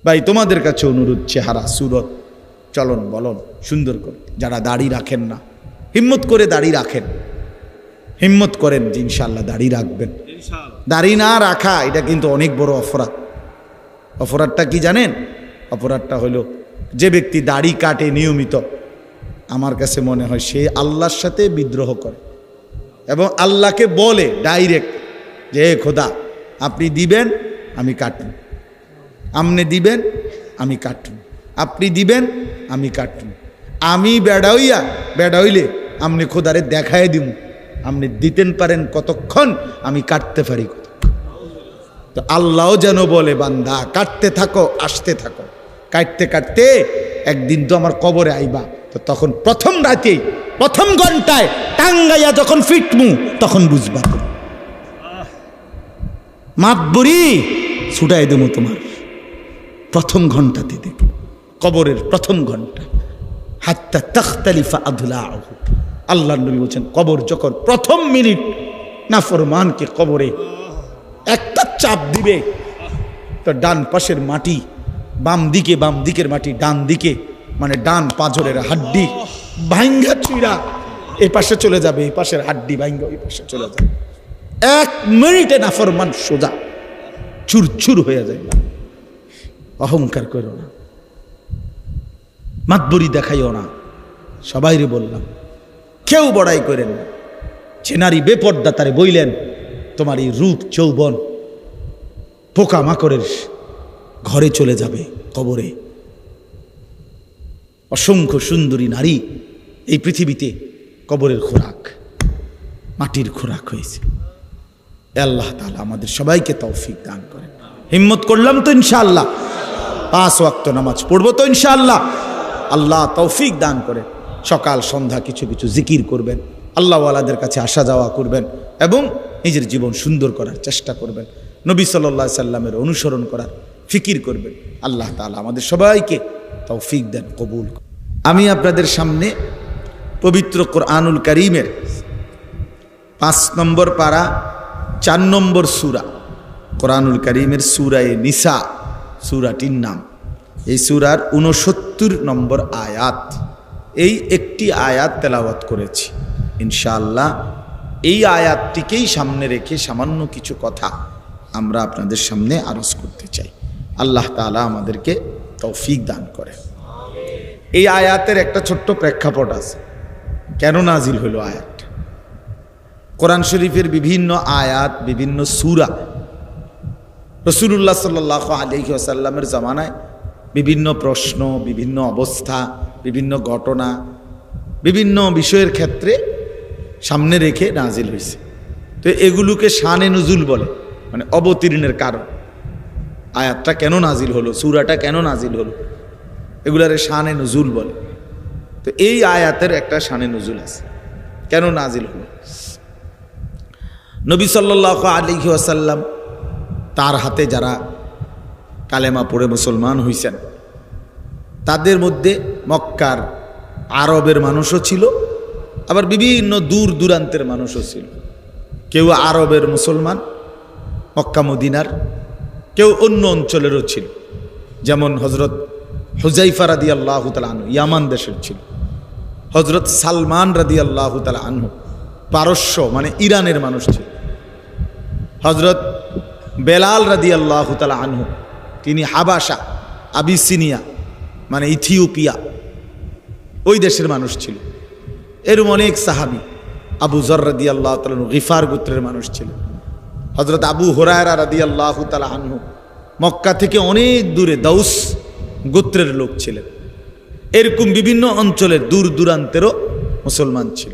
ভাই তোমাদের কাছে অনুরোধ, চেহারা, সুরত, চলন বলন সুন্দর করে, যারা দাড়ি রাখেন না হিম্মত করে দাড়ি রাখেন, হিম্মত করেন যে ইনশাআল্লাহ দাড়ি রাখবেন। দাড়ি না রাখা এটা কিন্তু অনেক বড় অপরাধ। অপরাধটা কি জানেন? অপরাধটা হলো যে ব্যক্তি দাড়ি কাটে নিয়মিত, আমার কাছে মনে হয় সে আল্লাহর সাথে বিদ্রোহ করে এবং আল্লাহকে বলে ডাইরেক্ট যে হে খোদা আপনি দিবেন আমি কাটুন, আপনি দিবেন আমি কাটুন, আপনি দিবেন আমি কাটুন, আমি বেড়া হইলে আপনি খোদারে দেখায় দিব, আপনি দিতেন পারেন কতক্ষণ, আমি কাটতে পারি কতক্ষণ। তো আল্লাহও যেন বলে বান্দা কাটতে থাকো, আসতে থাকো, কাটতে কাটতে একদিন তো আমার কবরে আইবা, তো তখন প্রথম রাতেই প্রথম ঘন্টায় টাঙ্গাইয়া যখন ফিটমু তখন বুঝবা মাতবরি ছুটাই দেবো তোমার প্রথম ঘন্টাতে দেখে, কবরের প্রথম ঘন্টা। হাত্তা তাখতালিফা আদলাহু, আল্লাহর নবী বলছেন কবর যখন প্রথম মিনিট নাফরমানকে কবরে একটা চাপ দিবে, তো ডান পাশের মাটি বাম দিকের মাটি ডান দিকে, মানে ডান পাঁজরের হাড্ডি ভাঙ্গা চুইরা এই পাশে চলে যাবে, এই পাশের হাড্ডি ভাঙ্গা এই পাশে চলে যাবে। 1 মিনিটে নাফরমান সোজা চুরচুর হয়ে যায়। অহংকার করো না, মাতবরি দেখাইও না, সবাইরে বললাম কেউ বড়াই করেন না। যে নারী বেপর্দা তারে বইলেন তোমার এই রূপ যৌবন পোকামাকড়ের ঘরে চলে যাবে কবরে। অসংখ্য সুন্দরী নারী এই পৃথিবীতে কবরের খোরাক, মাটির খোরাক হয়েছে। আল্লাহ তাআলা আমাদের সবাইকে তৌফিক দান করেন। হিম্মত করলাম তো ইনশাআল্লাহ, 5 ওয়াক্ত নামাজ পড়বো তো ইনশাআল্লাহ। আল্লাহ তৌফিক দান করে সকাল সন্ধ্যা কিছু কিছু জিকির করবেন, আল্লাহওয়ালাদের কাছে আসা যাওয়া করবেন এবং নিজের জীবন সুন্দর করার চেষ্টা করবেন, নবী সাল্লাল্লাহু আলাইহি সাল্লামের অনুসরণ করার ফিকির করবেন। আল্লাহ তাআলা আমাদের সবাইকে তৌফিক দেন, কবুল। আমি আপনাদের সামনে পবিত্র কোরআনুল কারীমের 5 নম্বর পারা 4 নম্বর সূরা, কোরআনুল কারীমের সূরায়ে নিসা, সূরাটির নাম। এই সূরার 69 নম্বর আয়াত, এই একটি আয়াত তেলাওয়াত করেছি। ইনশাআল্লাহ এই আয়াতটিকেই সামনে রেখে সামান্য কিছু কথা আমরা আপনাদের সামনে আরজ করতে চাই। আল্লাহ তাআলা আমাদেরকে তৌফিক দান করে। এই আয়াতের একটা ছোট্ট প্রেক্ষাপট আছে, কেন নাজিল হলো আয়াতটা। কোরআন শরীফের বিভিন্ন আয়াত, বিভিন্ন সূরা রাসূলুল্লাহ সাল্লাল্লাহু আলাইহি ওয়াসাল্লামের জামানায় বিভিন্ন প্রশ্ন, বিভিন্ন অবস্থা, বিভিন্ন ঘটনা, বিভিন্ন বিষয়ের ক্ষেত্রে সামনে রেখে নাজিল হয়েছে। তো এগুলোকে শানে নুজুল বলে, মানে অবতীর্ণের কারণ। আয়াতটা কেন নাজিল হলো, সূরাটা কেন নাজিল হলো, এগুলারে শানে নুজুল বলে। তো এই আয়াতের একটা শানে নুজুল আছে, কেন নাজিল হলো। নবী সাল্লাল্লাহু আলাইহি ওয়াসাল্লাম তার হাতে যারা কালেমা পড়ে মুসলমান হইছেন, তাদের মধ্যে মক্কার আরবের মানুষও ছিল, আবার বিভিন্ন দূর দূরান্তের মানুষও ছিল। কেউ আরবের মুসলমান মক্কা মদিনার, কেউ অন্য অঞ্চলেরও ছিল। যেমন হজরত হুজাইফা রাদিয়াল্লাহু তাআলা আনহু ইয়ামান দেশের ছিল, হজরত সালমান রাদিয়াল্লাহু তাআলা আনহু পারস্য মানে ইরানের মানুষ ছিল, হজরত বেলাল রাদিয়াল্লাহু তাআলা আনহু তিনি হাবাসা আবিসিনিয়া মানে ইথিওপিয়া ওই দেশের মানুষ ছিল। এরম অনেক সাহাবী, আবু যর রাদিয়াল্লাহু তাআলা আনহু গিফার গোত্রের মানুষ ছিল, হজরত আবু হুরায়রা রাদিয়াল্লাহু তাআলা আনহু মক্কা থেকে অনেক দূরে দাউস গোত্রের লোক ছিলেন। এরকম বিভিন্ন অঞ্চলের দূর দূরান্তেরও মুসলমান ছিল।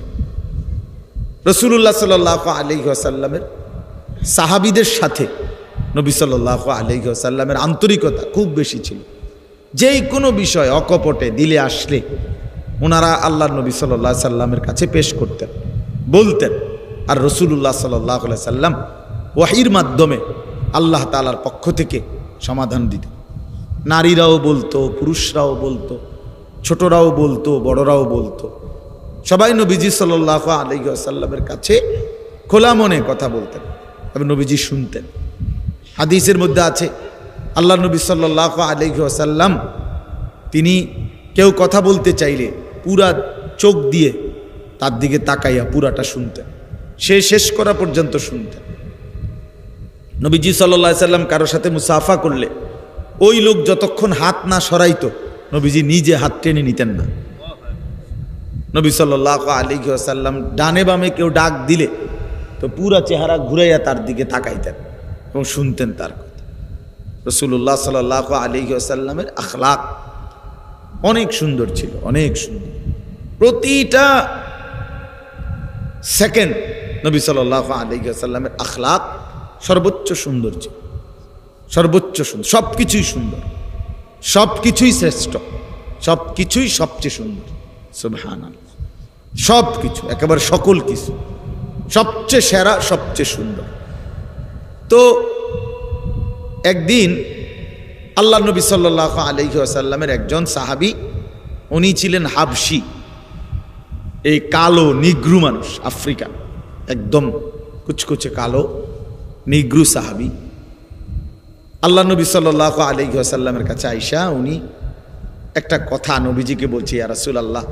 রাসূলুল্লাহ সাল্লাল্লাহু আলাইহি ওয়াসাল্লামের সাহাবীদের সাথে নবী সাল্লাল্লাহু আলাইহি ওয়াসাল্লামের আন্তরিকতা খুব বেশি ছিল। যেই কোনো বিষয় অকপটে দিলে আসলে ওনারা আল্লাহর নবী সাল্লাল্লাহু আলাইহি সাল্লামের কাছে পেশ করতেন, বলতেন, আর রাসূলুল্লাহ সাল্লাল্লাহু আলাইহি সাল্লাম ওয়াহির মাধ্যমে আল্লাহ তাআলার পক্ষ থেকে সমাধান দিতেন। নারীরাও বলতো, পুরুষরাও বলতো, ছোটরাও বলতো, বড়রাও বলতো, সবাই নবীজি সাল্লাল্লাহু আলাইহি ওয়াসাল্লামের কাছে খোলা মনে কথা বলতেন এবং নবীজি শুনতেন। হাদিসের মধ্যে আছে আল্লাহ নবী সাল্লাল্লাহু আলাইহি ওয়াসাল্লাম তিনি কেউ কথা বলতে চাইলে পুরা চোখ দিয়ে তার দিকে তাকাইয়া পুরাটা শুনতেন, সে শেষ করা পর্যন্ত শুনতেন। নবীজি সাল্লাল্লাহু আলাইহি সাল্লাম কারোর সাথে মুসাফা করলে ওই লোক যতক্ষণ হাত না সরাইতো নবীজি নিজে হাত টেনে নিতেন না। নবী সাল্লাল্লাহু আলাইহি ওয়াসাল্লাম ডানে বামে কেউ ডাক দিলে তো পুরা চেহারা ঘুরাইয়া তার দিকে তাকাইতেন এবং শুনতেন তার কথা। রাসূলুল্লাহ সাল্লাল্লাহু আলাইহি ওয়াসাল্লামের আখলাক অনেক সুন্দর ছিল, অনেক সুন্দর। প্রতিটা সেকেন্ড নবী সাল্লাল্লাহু আলাইহি ওয়াসাল্লামের আখলাক সর্বোচ্চ সুন্দর ছিল, সর্বোচ্চ সুন্দর। সব কিছুই সুন্দর, সব কিছুই শ্রেষ্ঠ, সব কিছুই সবচেয়ে সুন্দর। সুবহানাল্লাহ, সব কিছু, একেবারে সকল কিছু সবচেয়ে সেরা, সবচেয়ে সুন্দর। তো একদিন আল্লাহ নবী সাল্লাল্লাহু আলাইহি ওয়াসাল্লামের একজন সাহাবী, উনি ছিলেন হাবশি, এই কালো নিগ্রু মানুষ, আফ্রিকা, একদম কুচকুচে কালো নিগ্রু সাহাবী। আল্লাহ নবী সাল্লাল্লাহু আলাইহি ওয়াসাল্লামের কাছে আইসা উনি একটা কথা নবীজিকে বলছে, ইয়া রাসূলুল্লাহ,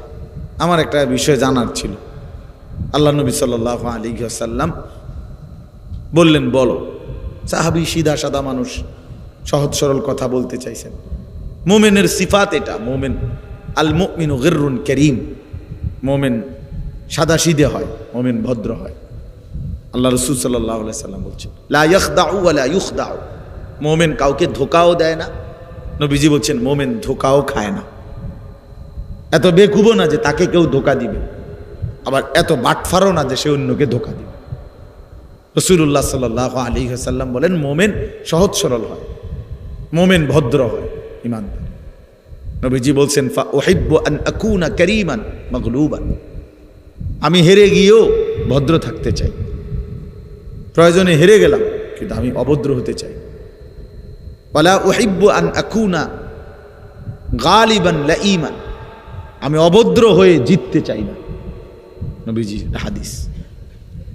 আমার একটা বিষয় জানার ছিল। আল্লাহ নবী সাল্লাল্লাহু আলাইহি ওয়াসাল্লাম বললেন, বলো। সাহাবী সিধা সাদা মানুষ, সহজ সরল কথা বলতে চাইছেন। মোমেনের সিফাত এটা, মোমেন আল মুমিনু গিররুন কারীম, মোমেন সাদা সিধে হয়, মোমেন ভদ্র হয়। আল্লাহ রাসূল সাল্লাল্লাহু আলাইহি সাল্লাম বলছেন, লা ইয়াখদাউ ওয়া লা ইউখদাউ, মোমেন কাউকে ধোকাও দেয় না। নবীজি বলছেন মোমেন ধোকাও খায় না। এত বেকুবও না যে তাকে কেউ ধোকা দিবে, আবার এত বাটফারও না যে সে অন্যকে ধোকা দিবে। রাসূলুল্লাহ সাল্লাল্লাহু আলাইহি ওয়াসাল্লাম বলেন মোমেন সহজ সরল হয়, মোমেন ভদ্র হয়, ঈমানদার। নবীজি বলছেন, ফা উহিব্বু আন আকুনা কারীমান মাগলুবান, আমি হেরে গিয়েও ভদ্র থাকতে চাই, প্রয়োজনে হেরে গেলাম কিন্তু আমি অভদ্র হতে চাই। ওয়ালা উহিব্বু আন আকুনা গালিবান লাঈমান, আমি অভদ্র হয়ে জিততে চাই না। নবীজি হাদিস,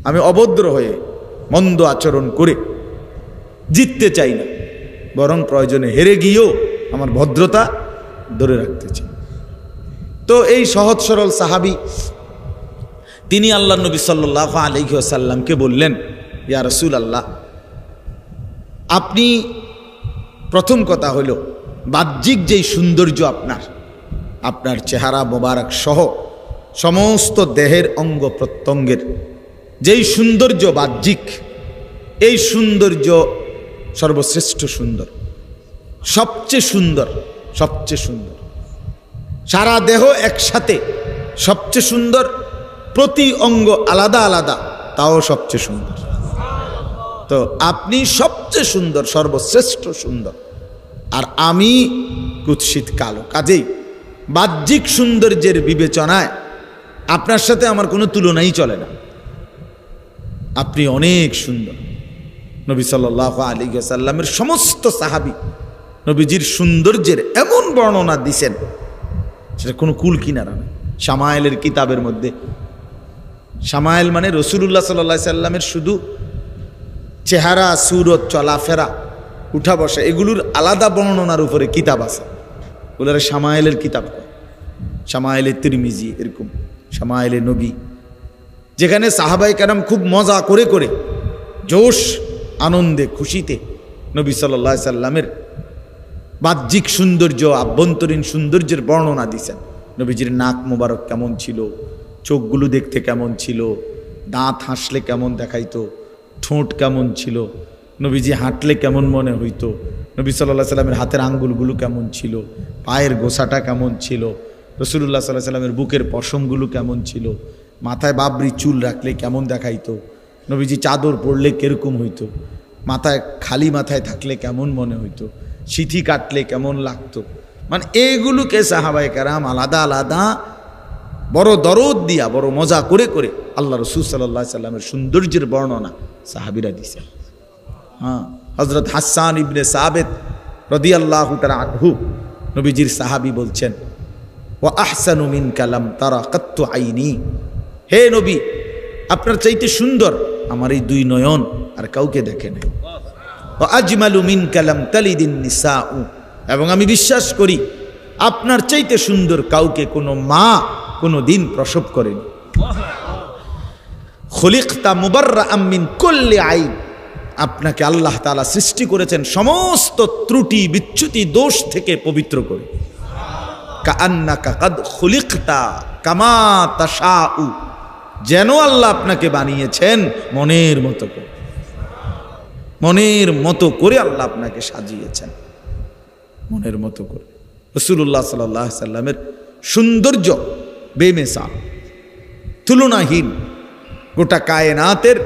আমি অভদ্র হয়ে মন্দ আচরণ করে জিততে চাই না, বরং প্রয়োজনে হেরে গিয়েও আমার ভদ্রতা ধরে রাখতে চাই। তো এই সহজ সরল সাহাবী তিনি আল্লাহ নবী সাল্লাল্লাহু আলাইহি ওয়াসাল্লামকে বললেন, ইয়া রাসূলুল্লাহ, আপনি প্রথম কথা হলো বাহ্যিক যেই সৌন্দর্য আপনার চেহারা মোবারক সহ সমস্ত দেহের অঙ্গ প্রত্যঙ্গের যেই সৌন্দর্য বাহ্যিক, এই সৌন্দর্য সর্বশ্রেষ্ঠ সুন্দর, সবচেয়ে সুন্দর, সবচেয়ে সুন্দর। সারা দেহ একসাথে সবচেয়ে সুন্দর, প্রতি অঙ্গ আলাদা আলাদা তাও সবচেয়ে সুন্দর। তো আপনি সবচেয়ে সুন্দর, সর্বশ্রেষ্ঠ সুন্দর, আর আমি কুৎসিত কালো। কাজেই বাহ্যিক সৌন্দর্যের বিবেচনায় আপনার সাথে আমার কোনো তুলনাই চলে না, আপনি অনেক সুন্দর। নবী সাল্লাল্লাহু আলাইহি ওয়াসাল্লামের সমস্ত সাহাবী নবীজির সৌন্দর্যের এমন বর্ণনা দিছেন, সেটা কোনো কুল কিনারা না। শামায়েলের কিতাবের মধ্যে, শামায়েল মানে রাসূলুল্লাহ সাল্লাল্লাহু আলাইহি সাল্লামের শুধু চেহারা, সুরত, চলাফেরা, উঠা বসা, এগুলোর আলাদা বর্ণনার উপরে কিতাব আছে, ওগুলোর শামায়েলের কিতাব, শামায়েলে তিরমিজি, এরকম শামায়েলে নবী, যেখানে সাহাবায়ে কেরাম খুব মজা করে করে জোশ, আনন্দে, খুশিতে নবী সাল্লাল্লাহু আলাইহি সাল্লামের বাহ্যিক সৌন্দর্য, আভ্যন্তরীণ সৌন্দর্যের বর্ণনা দিছেন। নবীজির নাক মোবারক কেমন ছিল, চোখগুলো দেখতে কেমন ছিল, দাঁত হাসলে কেমন দেখাইতো, ঠোঁট কেমন ছিল, নবীজি হাঁটলে কেমন মনে হইতো, নবী সাল্লাল্লাহু আলাইহি সাল্লামের হাতের আঙ্গুলগুলো কেমন ছিল, পায়ের গোছাটা কেমন ছিল, রাসূলুল্লাহ সাল্লাল্লাহু আলাইহি সাল্লামের বুকের পশমগুলো কেমন ছিল, মাথায় বাবরি চুল রাখলে কেমন দেখাইতো, নবীজি চাদর পরলে কিরকম হইতো, মাথায় খালি মাথায় থাকলে কেমন মনে হইতো, সিথি কাটলে কেমন লাগতো। মানে এইগুলোকে সাহাবায়ে কেরাম আলাদা আলাদা বড় দরদ দিয়া, বড় মজা করে করে আল্লাহ রাসূল সাল্লাল্লাহু আলাইহি সাল্লামের সৌন্দর্যের বর্ণনা সাহাবীরা দিছে। হ্যাঁ, হযরত হাসান ইবনে সাবিত রাদিয়াল্লাহু তাআলা আনহু, নবীজির সাহাবী, বলছেন, ওয়া আহসানু মিনকা লাম তারা কাত্তু আইনি, হে নবী, আপনার চাইতে সুন্দর আমার এই দুই নয়ন আর কাউকে দেখে নাই। ওয়া আজমালু মিনকা লাম তালিদিন নিসাউ, এবং আমি বিশ্বাস করি আপনার চাইতে সুন্দর কাউকে কোনো মা কোনো দিন প্রসব করেনি। খুলিকতা মুবাররাআম মিন কুল্লি আইব, আপনাকে আল্লাহ তাআলা সৃষ্টি করেছেন সমস্ত ত্রুটি বিচ্যুতি দোষ থেকে পবিত্র করে। কাআন্নাকা কাদ খুলিকতা কামা তাশাউ, যেন আল্লাহ আপনাকে বানিয়েছেন মনের মতো করে, মনের মতো করে আল্লাহ আপনাকে সাজিয়েছেন, মনের মতো করে। রাসূলুল্লাহ সাল্লাল্লাহু আলাইহি সাল্লামের সৌন্দর্য বেমিসাল, তুলনাহীন। গোটা কায়নাতের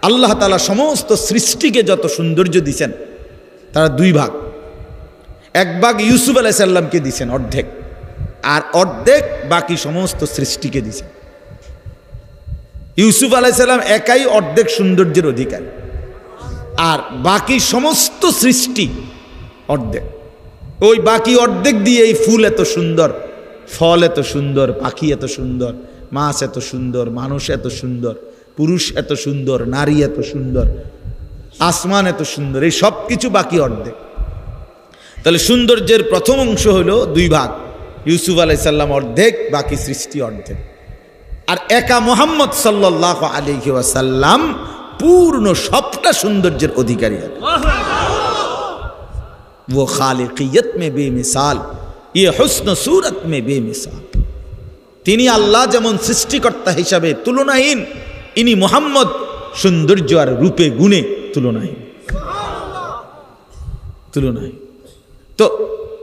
আল্লাহ তাআলা সমস্ত সৃষ্টিকে যত সৌন্দর্য দিয়েছেন তারা দুই ভাগ। এক ভাগ ইউসুফ আলাইহিস সালামকে দিয়েছেন অর্ধেক, আর অর্ধেক বাকি সমস্ত সৃষ্টিকে দিয়েছেন। ইউসুফ আলাইহিস সালাম একাই অর্ধেক সৌন্দর্যের অধিকারী, আর বাকি সমস্ত সৃষ্টি অর্ধেক। ওই বাকি অর্ধেক দিয়ে এই ফুল এত সুন্দর, ফল এত সুন্দর, পাখি এত সুন্দর, মাছ এত সুন্দর, মানুষ এত সুন্দর, পুরুষ এত সুন্দর, নারী এত সুন্দর, আসমান এত সুন্দর, এই সব কিছু বাকি অর্ধেক। তাহলে সৌন্দর্যের প্রথম অংশ হলো দুই ভাগ, ইউসুফ আলাইহিস সালাম অর্ধেক, বাকি সৃষ্টি অর্ধেক। আর একা মুহাম্মদ সাল্লাল্লাহু আলাইহি ওয়াসাল্লাম পূর্ণ সবটা সৌন্দর্যের অধিকারী। वो खालिकियत में बेमिसाल, ये हुस्न सूरत में बेमिसाल। তিনি আল্লাহ যেমন সৃষ্টিকর্তা হিসাবে তুলনাহীন, ইনি মুহাম্মদ সৌন্দর্য আর রূপে গুণে তুলনাহীন, তুলনাহীন। তো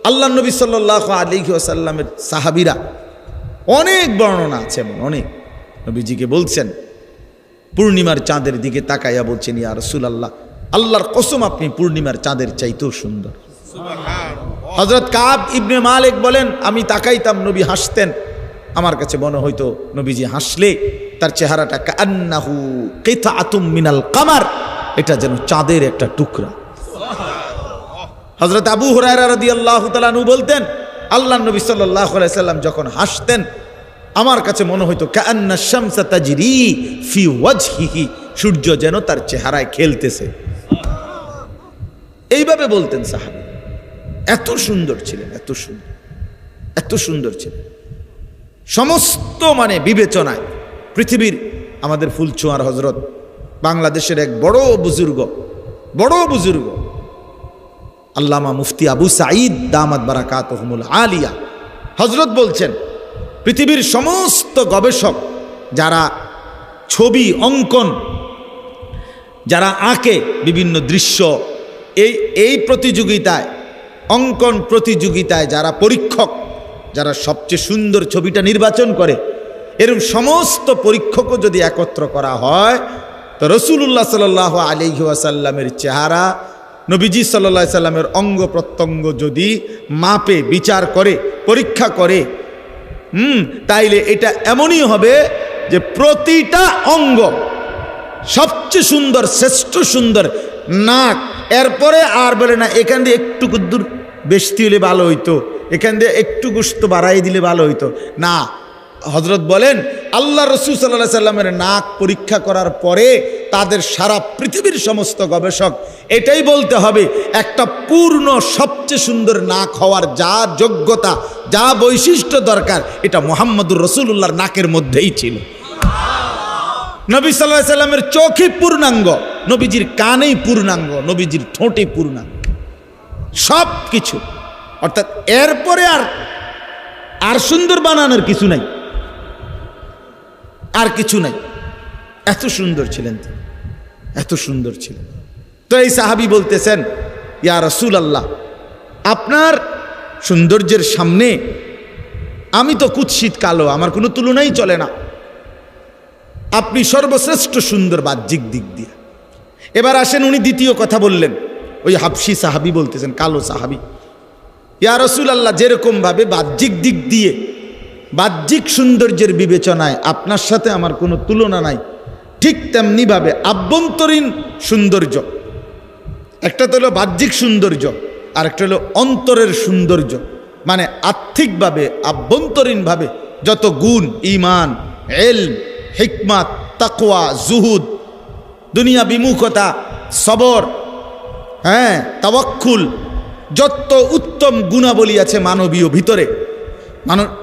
আল্লাহ নবী সাল্লাল্লাহু আলাইহি ওয়াসাল্লামের সাহাবীরা অনেক বর্ণনা আছে, অনেক। নবীজিকে বলছেন পূর্ণিমার চাঁদের দিকে তাকাইয়া বলছেন, ইয়া রাসূলুল্লাহ, আল্লাহর কসম আপনি পূর্ণিমার চাঁদের চাইতেও সুন্দর। হযরত কাব ইবনে মালিক বলেন, আমি তাকাইতাম, নবী হাসতেন, আমার কাছে মনে হইতো নবীজি হাসলে তার চেহারাটা কান্নাহু কিতাআতুম মিনাল কামার, এটা যেন চাঁদের একটা টুকরা। হযরত আবু হুরায়রা রাদিয়াল্লাহু তাআলা আনহু বলতেন, আল্লাহর নবী সাল্লাল্লাহু আলাইহি সাল্লাম যখন হাসতেন আমার কাছে মনে হইতো কান্না শামসা তাজরি ফি ওয়াজহিহি, সূর্য যেন তার চেহারায় খেলতেছে। এইভাবে বলতেন সাহাবী। এত সুন্দর ছিলেন, এত সুন্দর, এত সুন্দর ছিলেন। সমস্ত বিবেচনায় পৃথিবীর আমাদের ফুলছোঁয়ার হজরত, বাংলাদেশের এক বড় বুজুর্গ আল্লামা মুফতি আবু সাঈদ দামাত বারাকাতুহুমুল আলিয়া হজরত বলছেন, পৃথিবীর সমস্ত গবেষক যারা ছবি অঙ্কন, যারা আঁকে বিভিন্ন দৃশ্য, এই প্রতিযোগিতায়, অঙ্কন প্রতিযোগিতায় যারা পরীক্ষক, যারা সবচেয়ে সুন্দর ছবিটা নির্বাচন করে, এরকম সমস্ত পরীক্ষকও যদি একত্র করা হয় তো রাসূলুল্লাহ সাল্লাল্লাহু আলাইহি ওয়াসাল্লামের চেহারা, নবীজি সাল্লাল্লাহু আলাইহি সাল্লামের অঙ্গ প্রত্যঙ্গ যদি মাপে, বিচার করে, পরীক্ষা করে, তাইলে এটা এমনই হবে যে প্রতিটা অঙ্গ সবচেয়ে সুন্দর, শ্রেষ্ঠ সুন্দর। নাক, এরপরে আর বলে না এখান দিয়ে একটু দূর বেশি হলে ভালো হইতো, এখান দিয়ে একটু গোশত বাড়াই দিলে ভালো হইতো না। হযরত বলেন আল্লাহ রাসূল সাল্লাল্লাহু আলাইহি সাল্লামের নাক পরীক্ষা করার পরে তাদের সারা পৃথিবীর সমস্ত গবেষক এটাই বলতে হবে, একটা পূর্ণ সবচেয়ে সুন্দর নাক হওয়ার যা যোগ্যতা, যা বৈশিষ্ট্য দরকার, এটা মুহাম্মদুর রাসূলুল্লাহর নাকের মধ্যেই ছিল। নবী সাল্লাল্লাহু আলাইহি সাল্লামের চোখই পূর্ণাঙ্গ, নবীজির কানেই পূর্ণাঙ্গ, নবীজির ঠোঁটে পূর্ণাঙ্গ, সব কিছু। অর্থাৎ এরপরে আর সুন্দর বানানোর কিছু নাই, আর কিছু নাই। এত সুন্দর ছিলেন তিনি, এত সুন্দর ছিলেন। তো এই সাহাবী বলতেছেন, ইয়া রাসূলুল্লাহ, আপনার সৌন্দর্যের সামনে আমি তো কুৎসিত কালো, আমার কোনো তুলনাই চলে না, আপনি সর্বশ্রেষ্ঠ সুন্দর বাহ্যিক দিক দিয়ে। এবার আসেন, উনি দ্বিতীয় কথা বললেন, ওই হাবশি সাহাবী বলতেছেন, কালো সাহাবী, ইয়া রাসূলুল্লাহ, যেরকমভাবে বাহ্যিক দিক দিয়ে, বাহ্যিক সৌন্দর্যের বিবেচনায় আপনার সাথে আমার কোনো তুলনা নাই, ঠিক তেমনিভাবে আভ্যন্তরীণ সৌন্দর্য, একটা তো হলো বাহ্যিক সৌন্দর্য, আর একটা হলো অন্তরের সৌন্দর্য, মানে আর্থিকভাবে, আভ্যন্তরীণভাবে যত গুণ, ঈমান, ইলম, হিকমত, তাকওয়া, জুহুদ, দুনিয়া বিমুখতা, সবর, হ্যাঁ, তাওয়াক্কুল, যত উত্তম গুণাবলী আছে মানবীয় ভিতরে,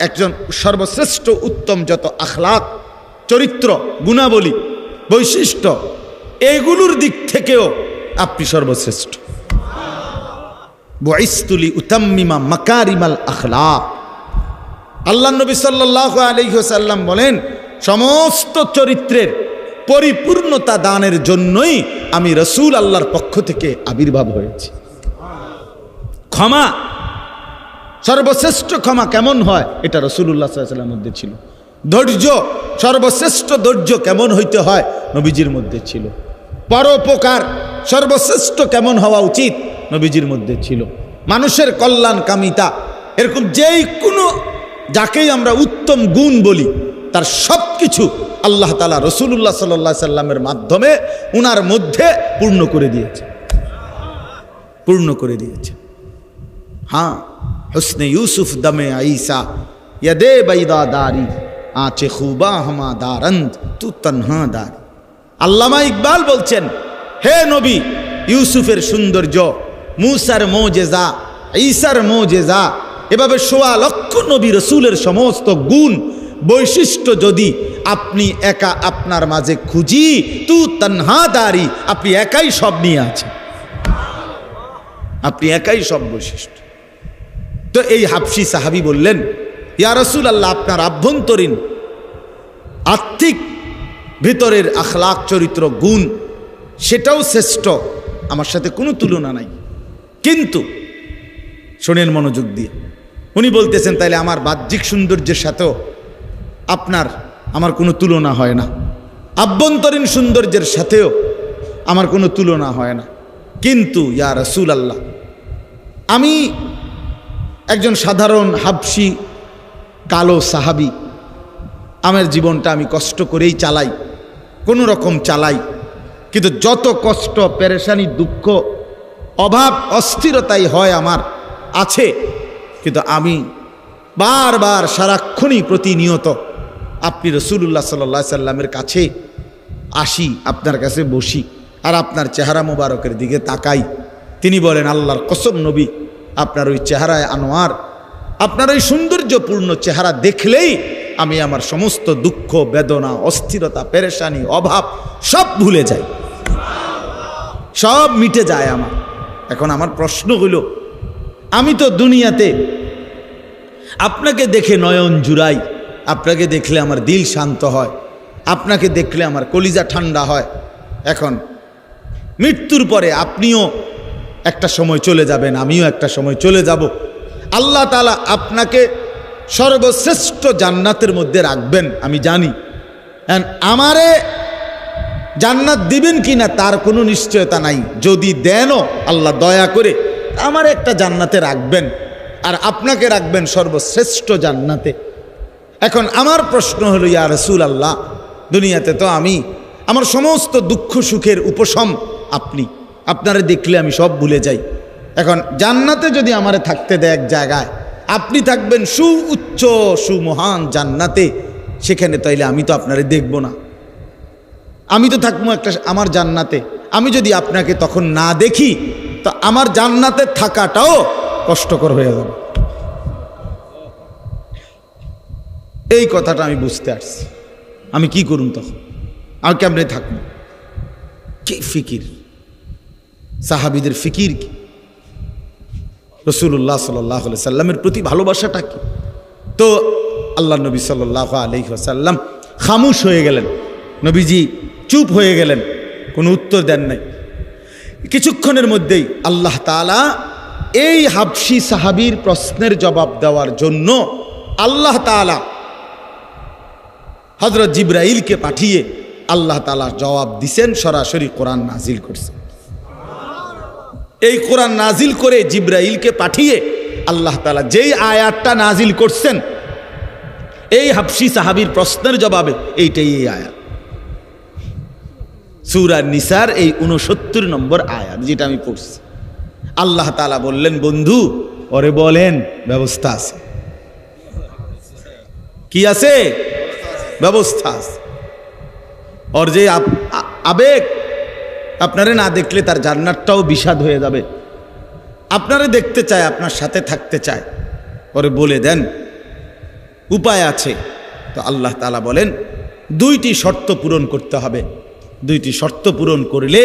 একজন সর্বশ্রেষ্ঠ উত্তম যত আখলাক, চরিত্র, গুণাবলী, বৈশিষ্ট্য, এগুলোর দিক থেকেও আপনি সর্বশ্রেষ্ঠ। বুইসতুলি উতাম্মিমা মাকারিমাল আখলাক। আল্লাহ নবী সাল্লাল্লাহু আলাইহি ওয়াসাল্লাম বলেন, সমস্ত চরিত্রের পরিপূর্ণতা দানের জন্যই আমি রাসূল আল্লাহর পক্ষ থেকে আবির্ভাব হয়েছি। ক্ষমা, সর্বশ্রেষ্ঠ ক্ষমা কেমন হয় এটা রাসূলুল্লাহ সাল্লাল্লাহু আলাইহি ওয়াসাল্লামের মধ্যে ছিল। ধৈর্য, সর্বশ্রেষ্ঠ ধৈর্য কেমন হইতে হয় নবীজির মধ্যে ছিল। পরোপকার, সর্বশ্রেষ্ঠ কেমন হওয়া উচিত নবীজির মধ্যে ছিল। মানুষের কল্যাণকামিতা, এরকম যেই কোনো যাকেই আমরা উত্তম গুণ বলি তার সব কিছু আল্লাহ তাআলা রাসূলুল্লাহ সাল্লাল্লাহু আলাইহি ওয়াসাল্লামের মাধ্যমে উনার মধ্যে পূর্ণ করে দিয়েছে, পূর্ণ করে দিয়েছে। হ্যাঁ, হুসনে ইউসুফ দমে আইসা ইয়াদে বাইদা দারি আঁচে খুবা হামা দারন্দ তু তনহা দারি। আল্লামা ইকবাল বলছেন, হে নবী, ইউসুফের সৌন্দর্য, মুসার মোজেজা, ঈসার মোজেজা, এভাবে ১৬ লক্ষ নবী রসুলের সমস্ত গুণ বৈশিষ্ট্য যদি আপনি একা আপনার মাঝে খুঁজি, তু তনহা দারি, আপনি একাই সব নিয়ে আছেন, আপনি একাই সব বৈশিষ্ট্য। তো এই হাবশী সাহাবী বললেন, ইয়া রাসূলুল্লাহ, আপনার আভ্যন্তরীণ আত্মিক ভিতরের আখলাক, চরিত্র, গুণ সেটাও শ্রেষ্ঠ, আমার সাথে কোনো তুলনা নাই। কিন্তু শোনেন মনোযোগ দিয়ে, উনি বলতেছেন তাইলে আমার বাহ্যিক সৌন্দর্যের সাথেও আমার কোনো তুলনা হয় না, আভ্যন্তরীণ সৌন্দর্যের সাথেও আমার কোনো তুলনা হয় না। কিন্তু ইয়া রাসূলুল্লাহ, আমি একজন সাধারণ হাবশী কালো সাহাবী, আমার জীবনটা আমি কষ্ট করেই চালাই, কোনো রকম চালাই, কিন্তু যত কষ্ট, পেরেশানি, দুঃখ, অভাব, অস্থিরতাই হয় আমার আছে, কিন্তু আমি বারবার সারাক্ষণই প্রতিনিয়ত আপনি রাসূলুল্লাহ সাল্লাল্লাহু আলাইহি সাল্লামের কাছে আসি, আপনার কাছে বসি, আর আপনার চেহারা মোবারকের দিকে তাকাই। তিনি বলেন, আল্লাহর কসম নবী, আপনার ওই চেহারায় আনোয়ার, আপনার ওই সৌন্দর্যপূর্ণ চেহারা দেখলেই আমি আমার সমস্ত দুঃখ, বেদনা, অস্থিরতা, পেরেশানি, অভাব সব ভুলে যাই, সব মিটে যায় আমার। এখন আমার প্রশ্ন হইল, আমি তো দুনিয়াতে আপনাকে দেখে নয়ন জুড়াই, আপনাকে দেখলে আমার দিল শান্ত হয়, আপনাকে দেখলে আমার কলিজা ঠান্ডা হয়। এখন মৃত্যুর পরে আপনিও একটা সময় চলে যাবেন, আমিও একটা সময় চলে যাব। আল্লাহ তাআলা আপনাকে সর্বশ্রেষ্ঠ জান্নাতের মধ্যে রাখবেন আমি জানি, আমারে জান্নাত দিবেন কিনা তার কোনো নিশ্চয়তা নাই। যদি দেনও আল্লাহ দয়া করে আমার একটা জান্নাতে রাখবেন, আর আপনাকে রাখবেন সর্বশ্রেষ্ঠ জান্নাতে। এখন আমার প্রশ্ন হলো, ইয়া রাসূলুল্লাহ, দুনিয়াতে তো আমি আমার সমস্ত দুঃখ সুখের উপশম আপনি, আপনারে দেখলে আমি সব ভুলে যাই। এখন জান্নাতে যদি আমারে থাকতে দেয় এক জায়গায়, আপনি থাকবেন সুউচ্চ সুমহান জান্নাতে, সেখানে তাইলে আমি তো আপনারে দেখব না, আমি তো থাকবো একটা আমার জান্নাতে। আমি যদি আপনাকে তখন না দেখি তো আমার জান্নাতে থাকাটাও কষ্টকর হয়ে যাবে। এই কথাটা আমি বুঝতে পারছি। আমি কি করুন তখন, আমি কেমনে থাকবো? কি ফিকির, সাহাবীদের ফিকির কি, রাসূলুল্লাহ সাল্লাল্লাহু আলাইহি সাল্লামের প্রতি ভালোবাসাটা কি? তো আল্লাহ নবী সাল্লাল্লাহু আলাইহি ওয়াসাল্লাম খামোশ হয়ে গেলেন, নবীজি চুপ হয়ে গেলেন, কোনো উত্তর দেন নাই। কিছুক্ষণের মধ্যেই আল্লাহ তাআলা এই হাবশী সাহাবীর প্রশ্নের জবাব দেওয়ার জন্য আল্লাহ তাআলা হযরত জিবরাইলকে পাঠিয়ে আল্লাহ তাআলা জবাব দিছেন, সরাসরি কোরআন নাজিল করছেন। এই কোরআন নাজিল করে জিবরাইলকে পাঠিয়ে আল্লাহ তাআলা যেই আয়াতটা নাজিল করছেন এই হাবশী সাহাবীর প্রশ্নের জবাবে, এইটাই এই আয়াত, সূরা নিসার এই 69 নম্বর আয়াত, যেটা আমি পড়ছি। আল্লাহ তাআলা বললেন, বন্ধু ওরে বলেন ব্যবস্থা আছে। কি আছে? ব্যবস্থা আছে। ওর যে আবেগ, আপনারে না দেখলে তার জান্নাতটাও বিষাদ হয়ে যাবে। আপনারে দেখতে চায়, আপনার সাথে থাকতে চায়, পরে বলে দেন উপায় আছে। তো আল্লাহ তাআলা বলেন 2টি শর্ত পূরণ করতে হবে। 2টি শর্ত পূরণ করলে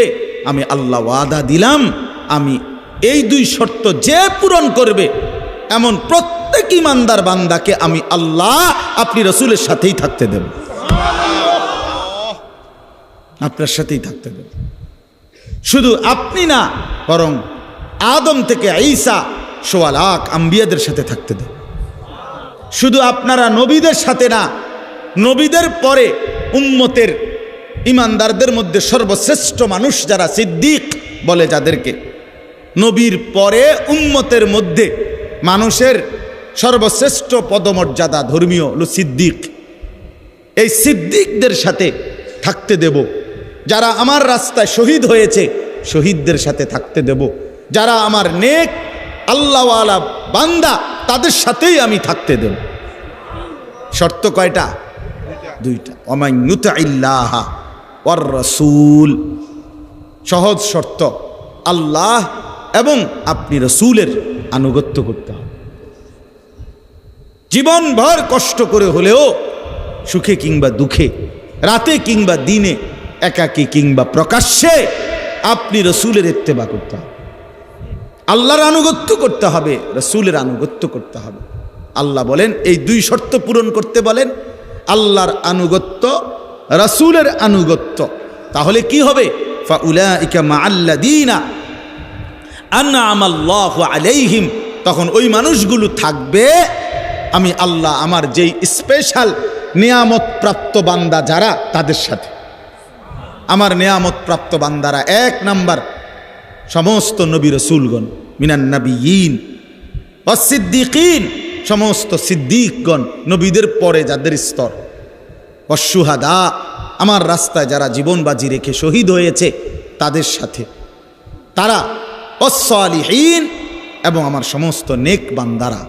আমি আল্লাহ ওয়াদা দিলাম, আমি এই 2 শর্ত যে পূরণ করবে এমন প্রত্যেক ইমানদার বান্দাকে আমি আল্লাহ আপনি রাসূলের সাথেই থাকতে দেব, আপনার সাথেই থাকতে দেব। শুধু আপনি না, বরং আদম থেকে ঈসা 1.25 লাখ আম্বিয়াদের সাথে থাকতে দেব। শুধু আপনারা নবীদের সাথে না, নবীদের পরে উম্মতের ইমানদারদের মধ্যে সর্বশ্রেষ্ঠ মানুষ যারা সিদ্দিক বলে, যাদেরকে নবীর পরে উম্মতের মধ্যে মানুষের সর্বশ্রেষ্ঠ পদমর্যাদা ধর্মীয় হলো সিদ্দিক, এই সিদ্দিকদের সাথে থাকতে দেব। যারা আমার রাস্তায় শহীদ হয়েছে শহীদদের সাথে থাকতে দেব। যারা আমার নেক আল্লাহওয়ালা বান্দা তাদের সাথেই আমি থাকতে দেব। শর্ত কয়টা? 2টা। ওমান ইউতিল্লাহ ওয়ার রাসূল, সহজ শর্ত, আল্লাহ এবং আপনি রাসূলের আনুগত্য করতে হবে। জীবনভর কষ্ট করে হলেও, সুখে কিংবা দুঃখে, রাতে কিংবা দিনে, একাকী কিংবা প্রকাশ্যে, আপনি রাসূলের ইত্তেবা করতে হবে, আল্লাহর আনুগত্য করতে হবে, রাসূলের আনুগত্য করতে হবে। আল্লাহ বলেন এই 2 শর্ত পূরণ করতে বলেন, আল্লাহর আনুগত্য, রাসূলের আনুগত্য। তাহলে কি হবে? ফাউলাইকা মাআল্লাযীনা আনআমাল্লাহু আলাইহিম, তখন ওই মানুষগুলো থাকবে আমি আল্লাহ আমার যেই স্পেশাল নিয়ামত প্রাপ্ত বান্দা যারা, তাদের সাথে। আমার নিয়ামত প্রাপ্ত বান্দারা 1 নাম্বার সমস্ত নবী রাসূলগণ, মিনান নাবিয়িন ওয়াস সিদ্দিকিন, সমস্ত সিদ্দিকগণ, নবীদের পরে যাদের স্তর, ওয়াস শুহাদা, আমার রাস্তায় যারা জীবন বাজি রেখে শহীদ হয়েছে তাদের সাথে তারা, ওয়াস সালিহিন, এবং আমার সমস্ত নেক বান্দারা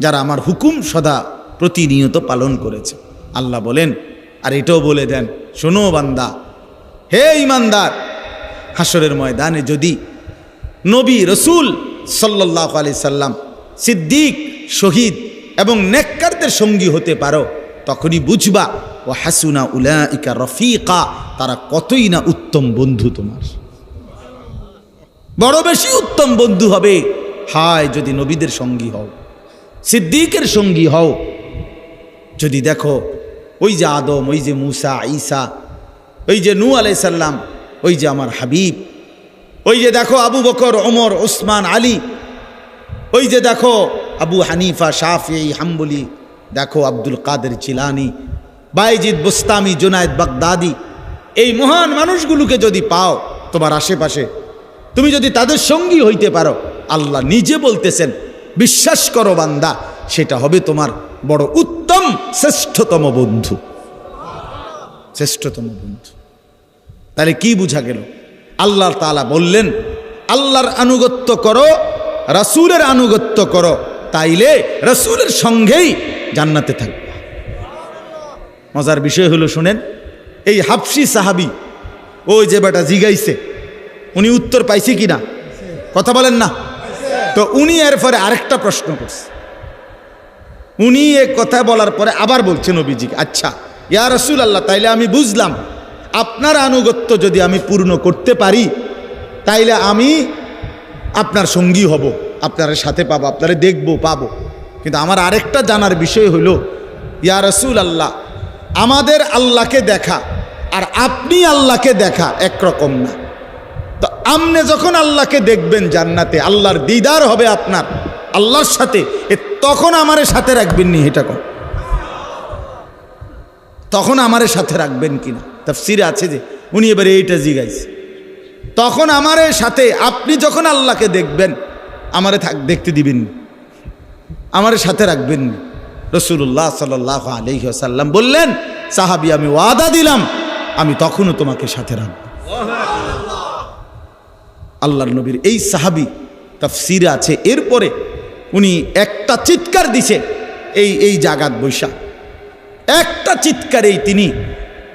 যারা আমার হুকুম সদা প্রতিনিয়ত পালন করেছে। আল্লাহ বলেন আর এটাও বলে দেন, শোনো বান্দা, হে ইমানদার, হাসরের ময়দানে যদি নবী রাসূল সাল্লাল্লাহু আলাইহি সাল্লাম, সিদ্দিক, শহীদ এবং নেককারদের সঙ্গী হতে পারো, তখনই বুঝবা ওয়া হাসুনা উলাইকা রফিকা, তারা কতই না উত্তম বন্ধু তোমার, বড় বেশি উত্তম বন্ধু হবে। হায় যদি নবীদের সঙ্গী হও, সিদ্দিকের সঙ্গী হও। যদি দেখো ওই যে আদম, ওই যে মূসা, ঈসা, ওই যে নূহ আলাইহিস সালাম, ওই যে আমার হাবিব, ওই যে দেখো আবু বকর, ওমর, উসমান, আলী, ওই যে দেখো আবু হানিফা, শাফিঈ, হাম্বলি, দেখো আব্দুল কাদের জিলানী, বাইজিদ বুস্তামি, জুনায়েদ বাগদাদি, এই মহান মানুষগুলোকে যদি পাও তোমার আশেপাশে, তুমি যদি তাদের সঙ্গী হইতে পারো, আল্লাহ নিজে বলতেছেন বিশ্বাস করো বান্দা, সেটা হবে তোমার বড় উত্তম শ্রেষ্ঠতম বন্ধু, শ্রেষ্ঠতম বন্ধু। তাহলে কি বুঝা গেল? আল্লাহ তাআলা বললেন আল্লাহর আনুগত্য করো, রাসূলের আনুগত্য করো, তাইলে রাসূলের সঙ্গেই জান্নাতে থাকবে। মজার বিষয় হলো শুনেন, এই হাবশী সাহাবী, ওই যে বেটা জিগাইছে, উনি উত্তর পাইছে কিনা কথা বলেন না? তো উনি এর পরে আরেকটা প্রশ্ন করছে। উনি এ কথা বলার পরে আবার বলছেন নবীজিকে, আচ্ছা ইয়া রাসূলুল্লাহ, তাইলে আমি বুঝলাম আপনার আনুগত্য যদি আমি পূর্ণ করতে পারি তাইলে আমি আপনার সঙ্গী হব, আপনার সাথে পাবো, আপনারে দেখবো, পাবো। কিন্তু আমার আরেকটা জানার বিষয় হলো, ইয়া রাসূলুল্লাহ, আমাদের আল্লাহকে দেখা আর আপনি আল্লাহকে দেখা একরকম না। তো আপনি যখন আল্লাহকে দেখবেন জান্নাতে, আল্লাহর দিদার হবে আপনার আল্লাহর সাথে, তখন আমারে সাথে রাখবেন নি? এটা কর, তখন আমারে সাথে রাখবেন কিনা? তাফসীরে আছে যে উনি এবারে এইটা জিগাইছে, তখন আমারে সাথে, আপনি যখন আল্লাহকে দেখবেন আমারে দেখতে দিবেন, আমারে সাথে রাখবেন। রাসূলুল্লাহ সাল্লাল্লাহু আলাইহি ওয়াসাল্লাম বললেন, সাহাবী আমি ওয়াদা দিলাম আমি তখনও তোমাকে সাথে রাখব। আল্লাহর নবীর এই সাহাবী, তাফসীরে আছে, এরপরে উনি একটা চিৎকার দিছে এই জাগাত বৈশা, একটা চিৎকারেই তিনি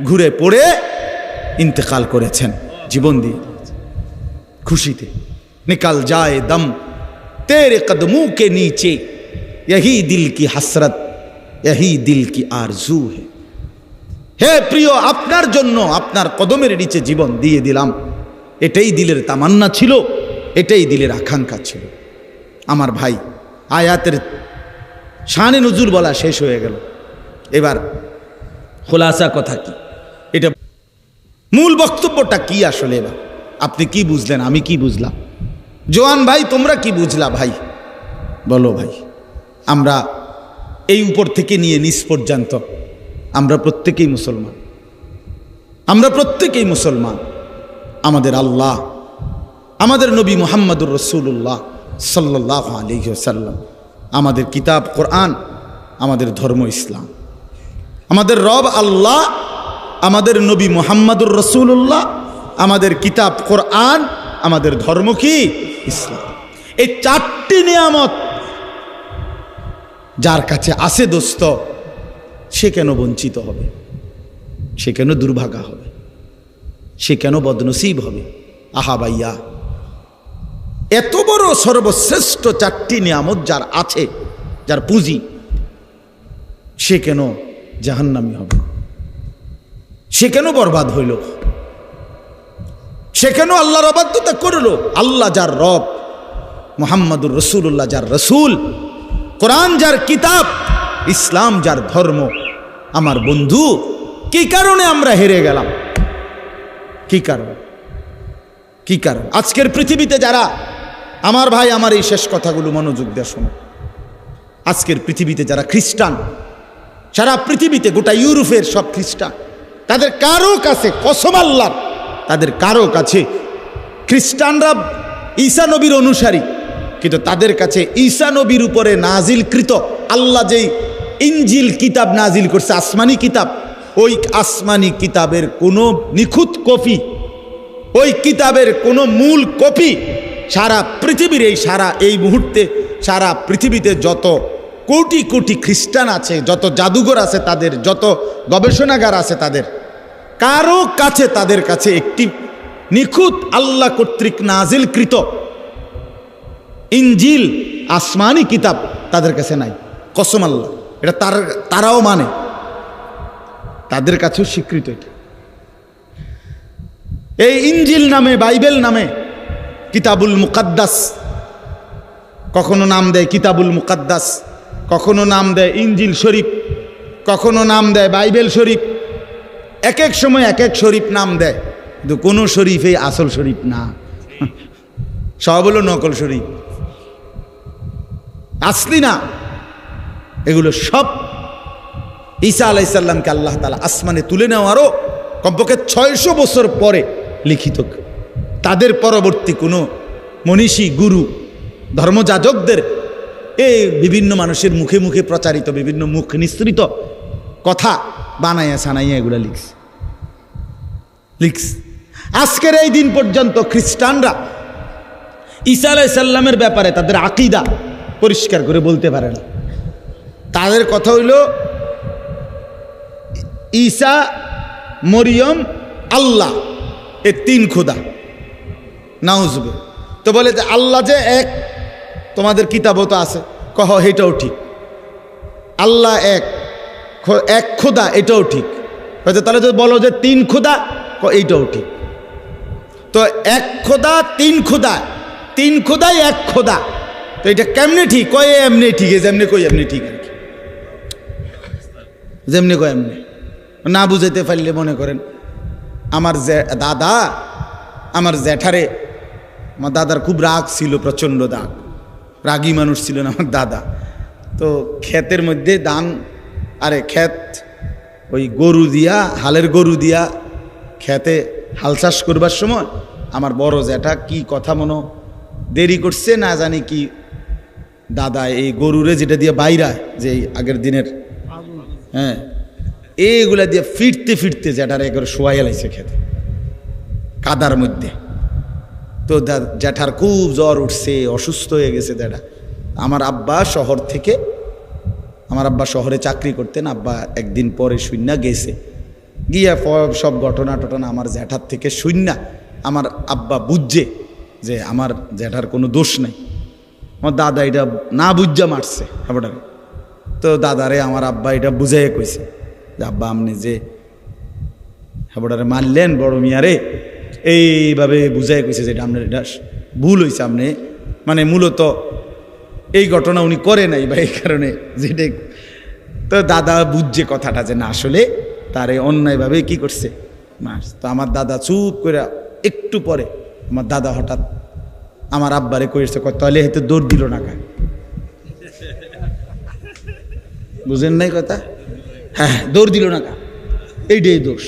ঘুরে পড়ে ইন্তেকাল করেছেন, জীবন দিয়ে। খুশিতে। নিকাল যায় দম তেরে কদমোं के नीचे यही दिल की हसरत यही दिल की आरजू है। হে প্রিয়, আপনার জন্য আপনার কদমের নিচে জীবন দিয়ে দিলাম, এটাই দিলের তামান্না ছিল, এটাই দিলের আকাঙ্ক্ষা ছিল। আমার ভাই, আয়াতের শানে নজুল বলা শেষ হয়ে গেল। এবার খোলাসা কথা কি, এটা মূল বক্তব্যটা কি আসলে? এবার আপনি কি বুঝলেন, আমি কি বুঝলাম? জোয়ান ভাই, তোমরা কি বুঝলা ভাই? বলো ভাই। আমরা এই উপর থেকে নিয়ে নিচ পর্যন্ত আমরা প্রত্যেকেই মুসলমান, আমরা প্রত্যেকেই মুসলমান। আমাদের আল্লাহ, আমাদের নবী মুহাম্মদুর রাসূলুল্লাহ সাল্লাল্লাহু আলাইহি ওয়াসাল্লাম, আমাদের কিতাব কোরআন, আমাদের ধর্ম ইসলাম, আমাদের রব আল্লাহ, আমাদের নবী মুহাম্মদুর রাসূলুল্লাহ, আমাদের কিতাব কোরআন, আমাদের ধর্ম কি? ইসলাম। এই চারটি নিয়ামত যার কাছে আছে দোস্ত, সে কেন বঞ্চিত হবে? সে কেন দুর্ভাগা হবে? সে কেন বদনসিব হবে? আহা ভাইয়া, এত বড় সর্বশ্রেষ্ঠ চারটি নিয়ামত যার আছে, যার পুঁজি, সে কেন জাহান্নামী হবে? সে কেন বরবাদ হইল? সে কেন আল্লাহর অবাধ্যতা করল? আল্লাহ যার রব, মুহাম্মদুর রাসূলুল্লাহ যার রসুল, কোরআন যার কিতাব, ইসলাম যার ধর্ম। আমার বন্ধু, কি কারণে আমরা হেরে গেলাম? কি কারণ? কি কারণ? আজকের পৃথিবীতে যারা, আমার ভাই, আমার এই শেষ কথাগুলো মনোযোগ দিয়ে শোনো। আজকের পৃথিবীতে যারা খ্রিস্টান, সারা পৃথিবীতে, গোটা ইউরোপের সব খ্রিস্টান, তাদের কারো কাছে, কসম আল্লাহর, তাদের কারো কাছে, খ্রিস্টানরা ঈসা নবীর অনুসারী, কিন্তু তাদের কাছে ঈসা নবীর উপরে নাজিলকৃত আল্লাহ যেই ইনজিল কিতাব নাজিল করছে, আসমানি কিতাব, ওই আসমানি কিতাবের কোনো নিখুঁত কপি, ওই কিতাবের কোনো মূল কপি সারা পৃথিবীর, এই মুহূর্তে সারা পৃথিবীতে যত কোটি কোটি খ্রিস্টান আছে, যত জাদুঘর আছে তাদের, যত গবেষণাগার আছে তাদের, কারো কাছে, তাদের কাছে একটি নিখুঁত আল্লাহ কর্তৃক নাজিলকৃত ইনজিল আসমানি কিতাব তাদের কাছে নাই। কসম আল্লাহ, এটা তারাও মানে, তাদের কাছেও স্বীকৃত এটা। এই ইনজিল নামে, বাইবেল নামে, কিতাবুল মুকাদ্দাস, কখনো নাম দেয় কিতাবুল মুকাদ্দাস, কখনো নাম দেয় ইনজিল শরীফ, কখনো নাম দেয় বাইবেল শরীফ, এক এক সময় এক এক শরীফ নাম দেয়, কিন্তু কোনো শরীফেই আসল শরীফ না, সব হলো নকল শরীফ, আসলি না। এগুলো সব ঈসা আলাইহিস সালামকে আল্লাহ তাআলা আসমানে তুলে নেওয়ারও কমপক্ষে 600 বছর পরে লিখিত। তাদের পরবর্তী কোনো মনীষী, গুরু, ধর্মযাজকদের এই বিভিন্ন মানুষের মুখে মুখে প্রচারিত বিভিন্ন মুখ নিঃসৃত কথা বানাইয়া সানাইয়া এগুলা লিখছে। আজকের এই দিন পর্যন্ত খ্রিস্টানরা ঈসা আলাইহিস সালামের ব্যাপারে তাদের আকীদা পরিষ্কার করে বলতে পারে না। তাদের কথা হইল ঈসা, মরিয়ম, আল্লাহ, এ তিন খোদা। নাউজুবে তো বলে যে আল্লাহ যে এক, তোমাদের কিতাবও তো আছে, কহ এটাও ঠিক। আল্লাহ এক, এক খোদা, এটাও ঠিক। হয়তো তাহলে যদি বলো যে তিন খোদা, এইটাও ঠিক। তো এক খোদা, তিন খোদা, তিন খোদাই এক খোদা, তো এটা কেমনে ঠিক? কয় এমনি ঠিক, যেমনি কই এমনি ঠিক আর কি, যেমনি কয় এমনি। না বুঝাইতে পারলে মনে করেন আমার দাদা, আমার জ্যাঠারে, আমার দাদার খুব রাগ ছিল, প্রচণ্ড রাগী মানুষ ছিলেন আমার দাদা। তো ক্ষেতের মধ্যে ধান, আরে ক্ষেত ওই গরু দিয়া, হালের গরু দিয়া ক্ষেতে হাল চাষ করবার সময় আমার বড় জ্যাঠা কি কথা মনো দেরি করছে না জানি কি, দাদা এই গরুরে যেটা দিয়ে বাইরায়, যে আগের দিনের, হ্যাঁ, এইগুলা দিয়ে ফিরতে ফিরতে জ্যাঠারে একবার শোয়াই লাইছে খেতে কাদার মধ্যে। তো জ্যাঠার খুব জ্বর উঠছে, অসুস্থ হয়ে গেছে জ্যাঠা। আমার আব্বা শহর থেকে, আমার আব্বা শহরে চাকরি করতেন, আব্বা একদিন পরে শূন্যা গেছে, গিয়া সব ঘটনা টটনা আমার জ্যাঠার থেকে শূন্যা আমার আব্বা বুঝছে যে আমার জ্যাঠার কোনো দোষ নাই, আমার দাদা এটা না বুঝা মারছে হাবড়ারে। তো দাদারে আমার আব্বা এটা বুঝাইয়া কইছে যে আব্বা আপনি যে হাবড়ারে মারলেন বড় মিয়ারে, এইভাবে বুঝাই কইছে যে এটা আপনার এটা ভুল হয়েছে, আপনি মানে মূলত এই ঘটনা উনি করে নাই বা এই কারণে যেটা। তো দাদা বুঝছে কথাটা যে না আসলে তারে অন্যায়ভাবে কি করছে মারছে। তো আমার দাদা চুপ করে একটু পরে আমার দাদা হঠাৎ আমার আব্বারে কইছে তাহলে হেতে দৌড় দিল না কা, বুঝেন নাই কথা? হ্যাঁ দৌড় দিল না কা, এইটাই দোষ।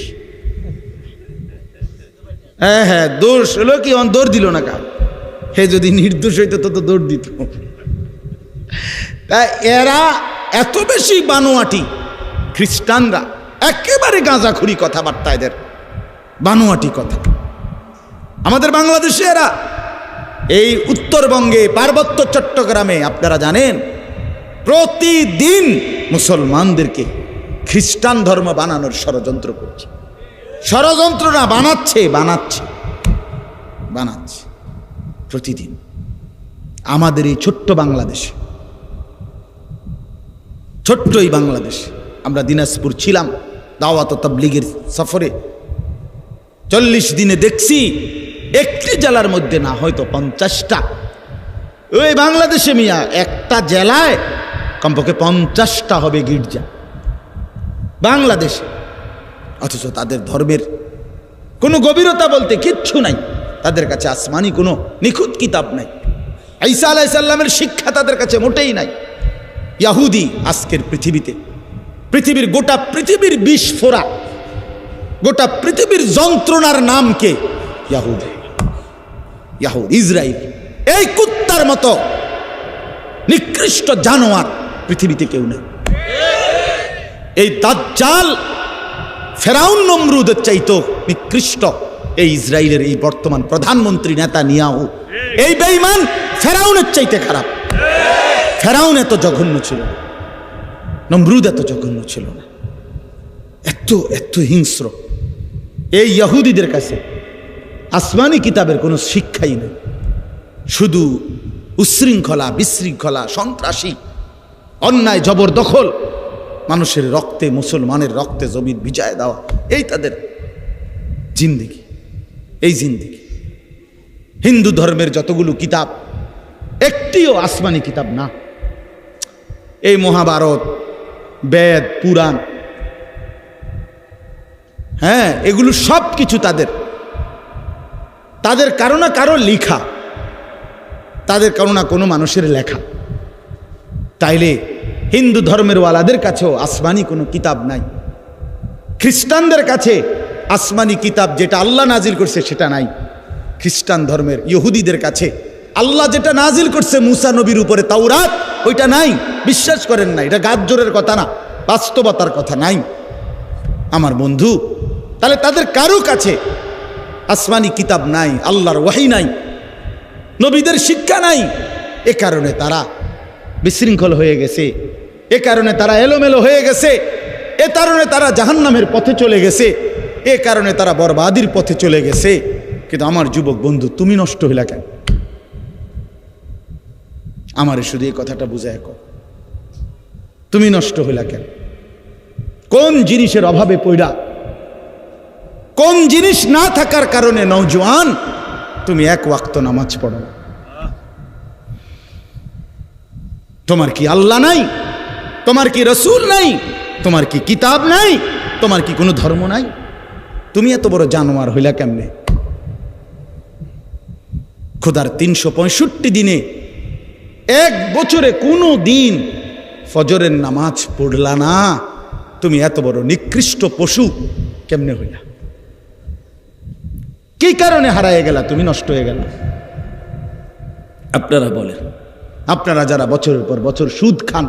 হ্যাঁ হ্যাঁ দোষ হলো কি দৌড় দিল না কা, হে যদি নির্দোষ হইতো তো দৌড় দিত। তাই এরা এত বেশি বানোয়াটি, খ্রিস্টানরা একেবারে গাঁজাখুরি কথাবার্তা, এদের বানোয়াটি কথা। আমাদের বাংলাদেশে এরা এই উত্তরবঙ্গে পার্বত্য চট্টগ্রামে আপনারা জানেন প্রতিদিন মুসলমানদেরকে খ্রিস্টান ধর্ম বানানোর ষড়যন্ত্র করছে। ষড়যন্ত্র না, বানাচ্ছে বানাচ্ছে বানাচ্ছে প্রতিদিন। আমাদের এই ছোট্ট বাংলাদেশে, ছোট্ট এই বাংলাদেশে আমরা দিনাজপুর ছিলাম দাওয়াত ও তাবলীগের সফরে, 40 দিনে দেখছি একটি জেলার মধ্যে না হয়তো 50টা। ওই বাংলাদেশে মিয়া একটা জেলায় কমপক্ষে 50টা হবে গির্জা বাংলাদেশে, অথচ তাদের ধর্মের কোনো গভীরতা বলতে কিচ্ছু নাই। তাদের কাছে আসমানি কোনো নিখুঁত কিতাব নাই, ঈসা আলাইহিস সালামের শিক্ষা তাদের কাছে মোটেই নাই। ইয়াহুদি আজকের পৃথিবীতে, পৃথিবীর গোটা পৃথিবীর বিস্ফোরা, গোটা পৃথিবীর যন্ত্রণার নাম কে? ইয়াহুদি, ইয়াহুদ, ইসরায়েল। এই কুত্তার মতো নিকৃষ্ট জানোয়ার পৃথিবীতে কেউ নেই। এই দাজ্জাল ফেরাউন নমরুদের চাইতো নিকৃষ্ট এই ইসরায়েলের এই বর্তমান প্রধানমন্ত্রী নেতানিয়াহু, এই বেঈমান ফেরাউনের চাইতে খারাপ। ফেরাউন এত জঘন্য ছিল না, নমরুদ এত জঘন্য ছিল না, এত এত হিংস্র। এই ইহুদিদের কাছে আসমানি কিতাবের কোনো শিক্ষাই নেই, শুধু উচ্ছৃঙ্খলা, বিশৃঙ্খলা, সন্ত্রাসী, অন্যায়, জবরদখল, মানুষের রক্তে, মুসলমানের রক্তে জমিন ভিজায় দেওয়া, এই তাদের জিন্দেগি, এই জিন্দেগি। হিন্দু ধর্মের যতগুলো কিতাব একটিও আসমানি কিতাব না। এই মহাভারত, বেদ, পুরাণ, হ্যাঁ এগুলো সব কিছু তাদের তাদের কারো না কারো লেখা, তাদের কারো না কোনো মানুষের লেখা। তাইলে হিন্দু ধর্মের ওয়ালাদের কাছেও আসমানি কোনো কিতাব নাই, খ্রিস্টানদের কাছে আসমানি কিতাব যেটা আল্লাহ নাজিল করছে সেটা নাই। খ্রিস্টান ধর্মের ইহুদিদের কাছে আল্লাহ যেটা নাজিল করছে মুসা নবীর উপরে, তাওরাত, ওইটা নাই, বিশ্বাস করেন না। এটা গাজ্জরের কথা না, বাস্তবতার কথা নাই আমার বন্ধু। তাহলে তাদের কারো কাছে আসমানি কিতাব নাই, আল্লাহর ওয়াহি নাই, নবীদের শিক্ষা নাই। এ কারণে তারা বিশৃঙ্খল হয়ে গেছে, এ কারণে তারা এলোমেলো হয়ে গেছে, এ কারণে তারা জাহান্নামের পথে চলে গেছে, এ কারণে তারা বরবাদির পথে চলে গেছে। কিন্তু আমার যুবক বন্ধু, তুমি নষ্ট হইলা কেন? আমারে শুধু এই কথাটা বুঝায় কও, তুমি নষ্ট হইলা কেন? কোন জিনিসের অভাবে পড়া, কোন জিনিস না থাকার কারণে নওজোয়ান তুমি এক ওয়াক্ত নামাজ পড়ো? তোমার কি আল্লাহ নাই? তোমার কি রসুল নাই? তোমার কি কিতাব নাই? তোমার কি কোনো ধর্ম নাই? তুমি এত বড় জানোয়ার হইলা কেমনে? খোদার 365 দিনে এক বছরে কোনো দিন ফজরের নামাজ পড়লা না, তুমি এত বড় নিকৃষ্ট পশু কেমনে হইলা? কি কারণে হারায় গেলা? তুমি নষ্ট হয়ে গেল। আপনারা বলেন, আপনারা যারা বছরের পর বছর সুদ খান,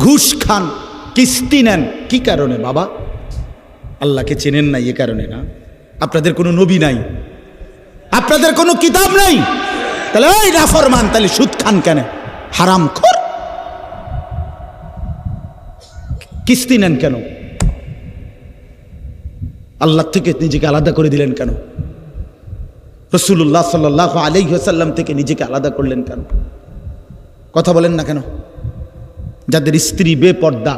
ঘুষ খান, কিস্তি নেন, কি কারণে বাবা? আল্লাহকে চেনেন নাই, এ কারণে না? আপনাদের কোনো নবী নাই, আপনাদের কোনো কিতাব নাই, তাহলে ওই নাফরমান, তাহলে সুদ খান কেন? হারামখোর। কিস্তি নেন কেন? আল্লাহ থেকে নিজেকে আলাদা করে দিলেন কেন? রাসূলুল্লাহ সাল্লাল্লাহু আলাইহি ওয়াসাল্লাম থেকে নিজেকে আলাদা করলেন কেন? কথা বলেন না কেন? যাদের স্ত্রী বেপর্দা,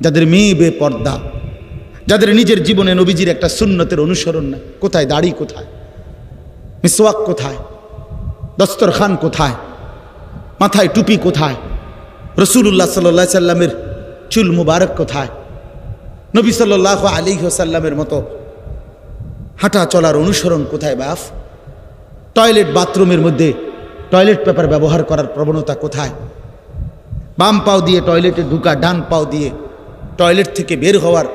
যাদের মেয়ে বেপর্দা, যাদের নিজের জীবনে নবীজির একটা সুন্নতের অনুসরণ নাই, কোথায় দাড়ি, কোথায় মিসওয়াক, কোথায় দস্তরখান, কোথায় মাথায় টুপি, কোথায় রাসূলুল্লাহ সাল্লাল্লাহু আলাইহি সাল্লামের চুল মুবারক, কোথায় নবী সাল্লাল্লাহু আলাইহি ওয়াসাল্লামের মতো হাঁটা চলার অনুসরণ কোথায়? বাফ টয়লেট বাথরুমের মধ্যে টয়লেট পেপার ব্যবহার করার প্রবণতা কোথায়? বাম পাও দিয়ে টয়লেটে ঢুকা, ডান পাও দিয়ে টয়লেট থেকে বের হওয়ার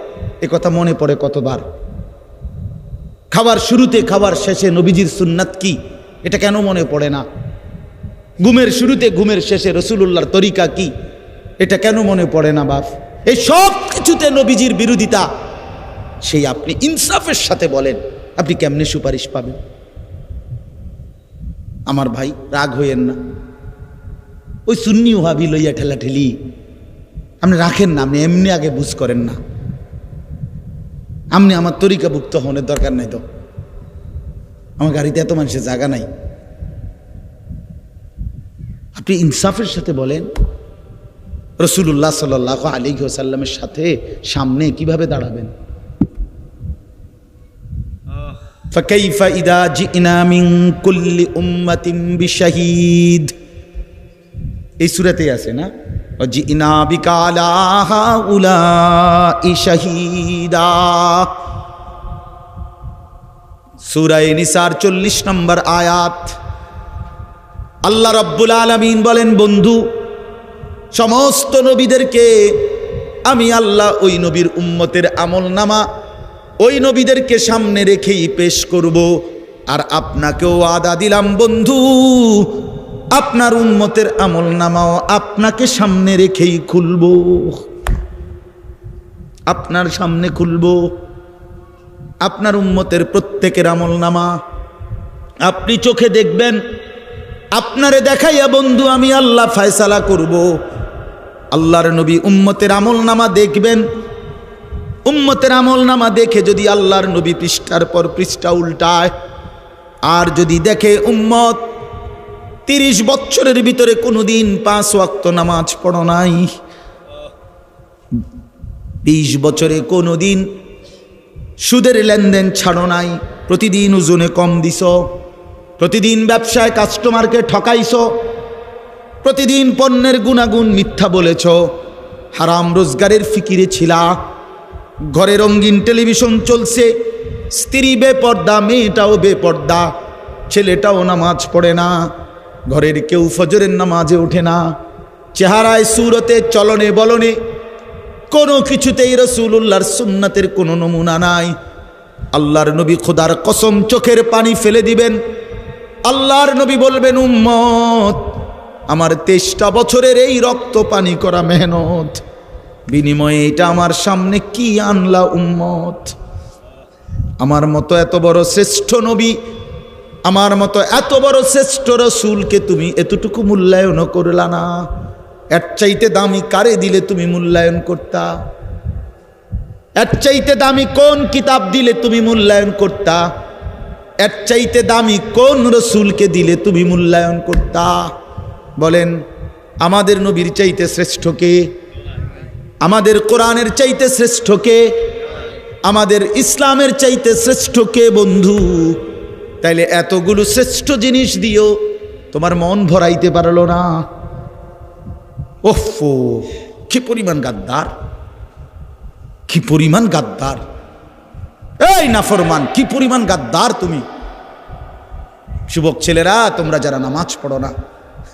এ কথা মনে পড়ে কতবার? খাবার শুরুতে খাবার শেষে নবীজির সুন্নাত কি, এটা কেন মনে পড়ে না? ঘুমের শুরুতে ঘুমের শেষে রাসূলুল্লাহর তরিকা কি, এটা কেন মনে পড়ে না? বাপ এই সব কিছুতে নবীজির বিরোধিতা। সেই আপনি ইনসাফের সাথে বলেন, আপনি কেমনে সুপারিশ পাবেন? আমার ভাই রাগ হইয়েন না, ওই সুন্নি ওয়াহাবি লইয়া ঠেলাঠেলি আপনি রাখেন না, আপনি এমনি আগে বুঝ করেন না। আপনি আমার তরিকাভুক্ত হনের দরকার নাই তো, আমার গাড়িতে এত মানুষের জায়গা নাই। আপনি ইনসাফের সাথে বলেন, রাসূলুল্লাহ সাল্লাল্লাহু আলাইহি ওয়াসাল্লামের সাথে সামনে কিভাবে দাঁড়াবেন? ফাকাইফা ইদা জিনা মিন কুল্লি উম্মাতিন বিশাহীদ, এই সূরাতেই আছে না? জিনা বিকা আলা হাউলাই শাহীদা, সূরা নিসার 40 নম্বর আয়াত। আল্লাহ রাব্বুল আলামিন বলেন, বন্ধু সমস্ত নবীদেরকে আমি আল্লাহ ওই নবীর উম্মতের আমলনামা ওই নবীদেরকে সামনে রেখেই পেশ করব, আর আপনাকেও ওয়াদা দিলাম বন্ধু, আপনার উম্মতের আমলনামাও আপনাকে সামনে রেখেই খুলব, আপনার সামনে খুলব। আপনার উম্মতের প্রত্যেকের আমলনামা আপনি চোখে দেখবেন, আপনারে দেখাইয়া বন্ধু আমি আল্লাহ ফয়সালা করব। আল্লাহর নবী উম্মতের আমলনামা দেখবেন, উম্মতের আমলনামা দেখে যদি আল্লাহর নবী পৃষ্ঠার পর পৃষ্ঠা উল্টায়, আর যদি দেখে উম্মত 30 বছরের ভিতরে কোনোদিন 5 ওয়াক্ত নামাজ পড়ো নাই, 20 বছরে কোনোদিন সুদের লেনদেন ছাড়ো নাই, প্রতিদিন ওজনে কম দিছ, প্রতিদিন ব্যবসায় কাস্টমারকে ঠকাইছ, প্রতিদিন পণ্যের গুণাগুণ মিথ্যা বলেছ, হারাম রোজগারের ফিকিরে ছিলা, ঘরে রঙিন টেলিভিশন চলছে, স্ত্রী বেপর্দা, মেয়েটাও বেপর্দা, ছেলেটাও নামাজ পড়ে না, ঘরের কেউ ফজরের নামাজে ওঠে না, চেহারায় সুরতে চলনে বলনে কোনো কিছুতেই রাসূলুল্লাহর সুন্নাতের কোনো নমুনা নাই। আল্লাহর নবী খোদার কসম চোখের পানি ফেলে দিবেন, আল্লাহর নবী বলবেন, উম্মত আমার 23টা বছরের এই রক্ত পানি করা মেহনত বিনিময়ে এটা আমার সামনে কি আনলা উম্মত? আমার মতো এত বড় শ্রেষ্ঠ নবী, আমার মতো এত বড় শ্রেষ্ঠ রাসূলকে তুমি এতটুকু মূল্যায়ন করলা না। এর চাইতে দামি কারে দিলে তুমি মূল্যায়ন করতা? এর চাইতে দামি কোন কিতাব দিলে তুমি মূল্যায়ন করতা? এর চাইতে দামি কোন রাসূলকে দিলে তুমি মূল্যায়ন করতা? বলেন, আমাদের নবীর চাইতে শ্রেষ্ঠ কে? আমাদের কোরআনের চাইতে শ্রেষ্ঠ কে? আমাদের ইসলামের চাইতে শ্রেষ্ঠ কে বন্ধু? তাইলে এতগুলো শ্রেষ্ঠ জিনিস দিও তোমার মন ভরাইতে পারলো না। ওফো, কি পরিমাণ গাদ্দার, কি পরিমাণ গাদ্দার! এই নাফরমান, কি পরিমাণ গাদ্দার তুমি! যুবক ছেলেরা, তোমরা যারা নামাজ পড়ো না,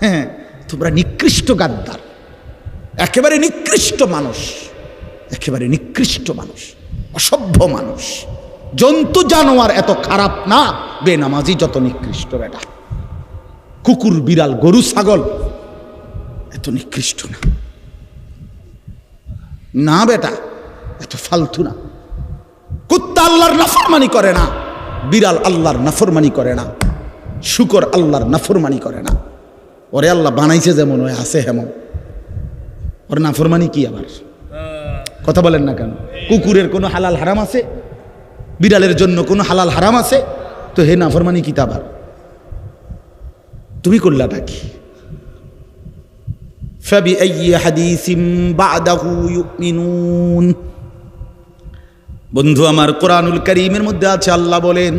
হ্যাঁ তোমরা নিকৃষ্ট গাদ্দার, একেবারে নিকৃষ্ট মানুষ, একেবারে নিকৃষ্ট মানুষ, অসভ্য মানুষ, জন্তু জানোয়ার এত খারাপ না, বেনামাজি যত নিকৃষ্ট। বেটা কুকুর বিড়াল গরু ছাগল এত নিকৃষ্ট না, না বেটা এত ফালতু না। কুত্তা আল্লাহর নাফরমানি করে না, বিড়াল আল্লাহর নাফরমানি করে না, শুকর আল্লাহর নাফরমানি করে না। ওরে আল্লাহ বানাইছে যেমন, ওই আছে হেমন, ওর নাফরমানি কি আবার? কথা বলেন না কেন? কুকুরের কোনো হালাল হারাম আছে? বিড়ালের জন্য কোনো হালাল হারাম আছে? তো হে নাফরমানি কিতাবার তুমি করলাটা কি? ফাবিআইয়ি হাদিসিম বা'দাহু ইউমিনুন। বন্ধু আমার, কোরআনুল কারীমের মধ্যে আছে, আল্লাহ বলেন,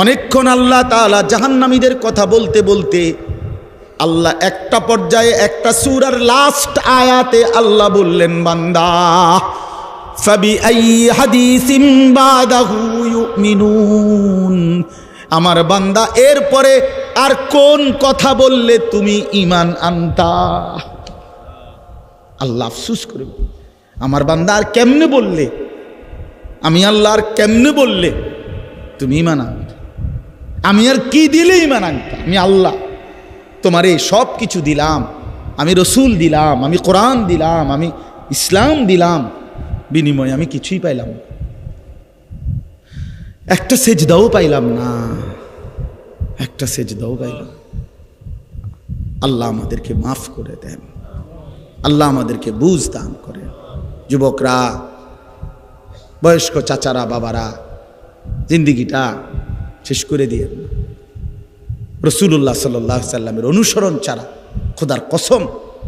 অনেকক্ষণ আল্লাহ তাআলা জাহান্নামীদের কথা বলতে বলতে আল্লাহ একটা পর্যায়ে একটা সূরার লাস্ট আয়াতে আল্লাহ বললেন, বান্দা ফাবিআইয়ি হাদিসিম বা'দাহু ইউমিনুন, আমার বান্দা এরপরে আর কোন কথা বললে তুমি ঈমান আনতা? আল্লাহ আফসোস করে, আমার বান্দা আর কেমনে বললে, আমি আল্লাহ আর কেমনে বললে তুমি ঈমান আনতা? আমি আর কি দিলে ঈমান আনতা? আমি আল্লাহ তোমারে সব কিছু দিলাম, আমি রসুল দিলাম, আমি কোরআন দিলাম, আমি ইসলাম দিলাম, বিনিময়ে আমি কিছুই পাইলাম না, একটা সেজদাও পাইলাম না, একটা সেজদাও পাইলাম। আল্লাহ আমাদেরকে মাফ করে দেন, আল্লাহ আমাদেরকে বুঝ দান করেন। যুবকরা, বয়স্ক চাচারা, বাবারা, জিন্দিগিটা শেষ করে দিয়ে রাসূলুল্লাহ সাল্লাল্লাহু আলাইহি সাল্লামের অনুসরণ ছাড়া খোদার কসম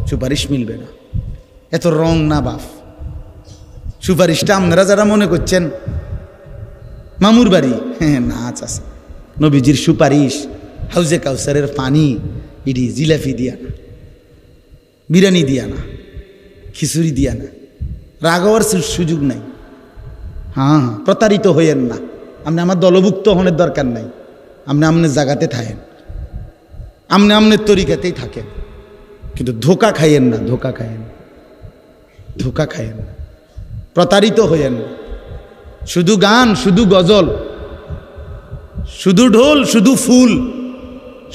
সুপারিশ মিলবে না। এত রং না বাপ, সুপারিশটা আপনারা যারা মনে করছেন মামুর বাড়ি, হ্যাঁ না চাচা, নবীজির সুপারিশ হাউজে কাউসারের পানি, ইডি জিলাপি দিয়া না, বিরিয়ানি দিয়া না, খিচুড়ি দিয়া না, রাগ হওয়ার সুযোগ নাই। হ্যাঁ, প্রতারিত হইয়েন না, আপনি আমার দলভুক্ত হওয়ার দরকার নাই, আপনি আমনের জায়গাতে থাকেন, আপনি আমনের তরিকাতেই থাকেন, কিন্তু ধোকা খাইয়েন না, ধোকা খাইয়েন, ধোকা খাইয়েন না, প্রতারিত হইয়েন না। শুধু গান, শুধু গজল, শুধু ঢোল, শুধু ফুল,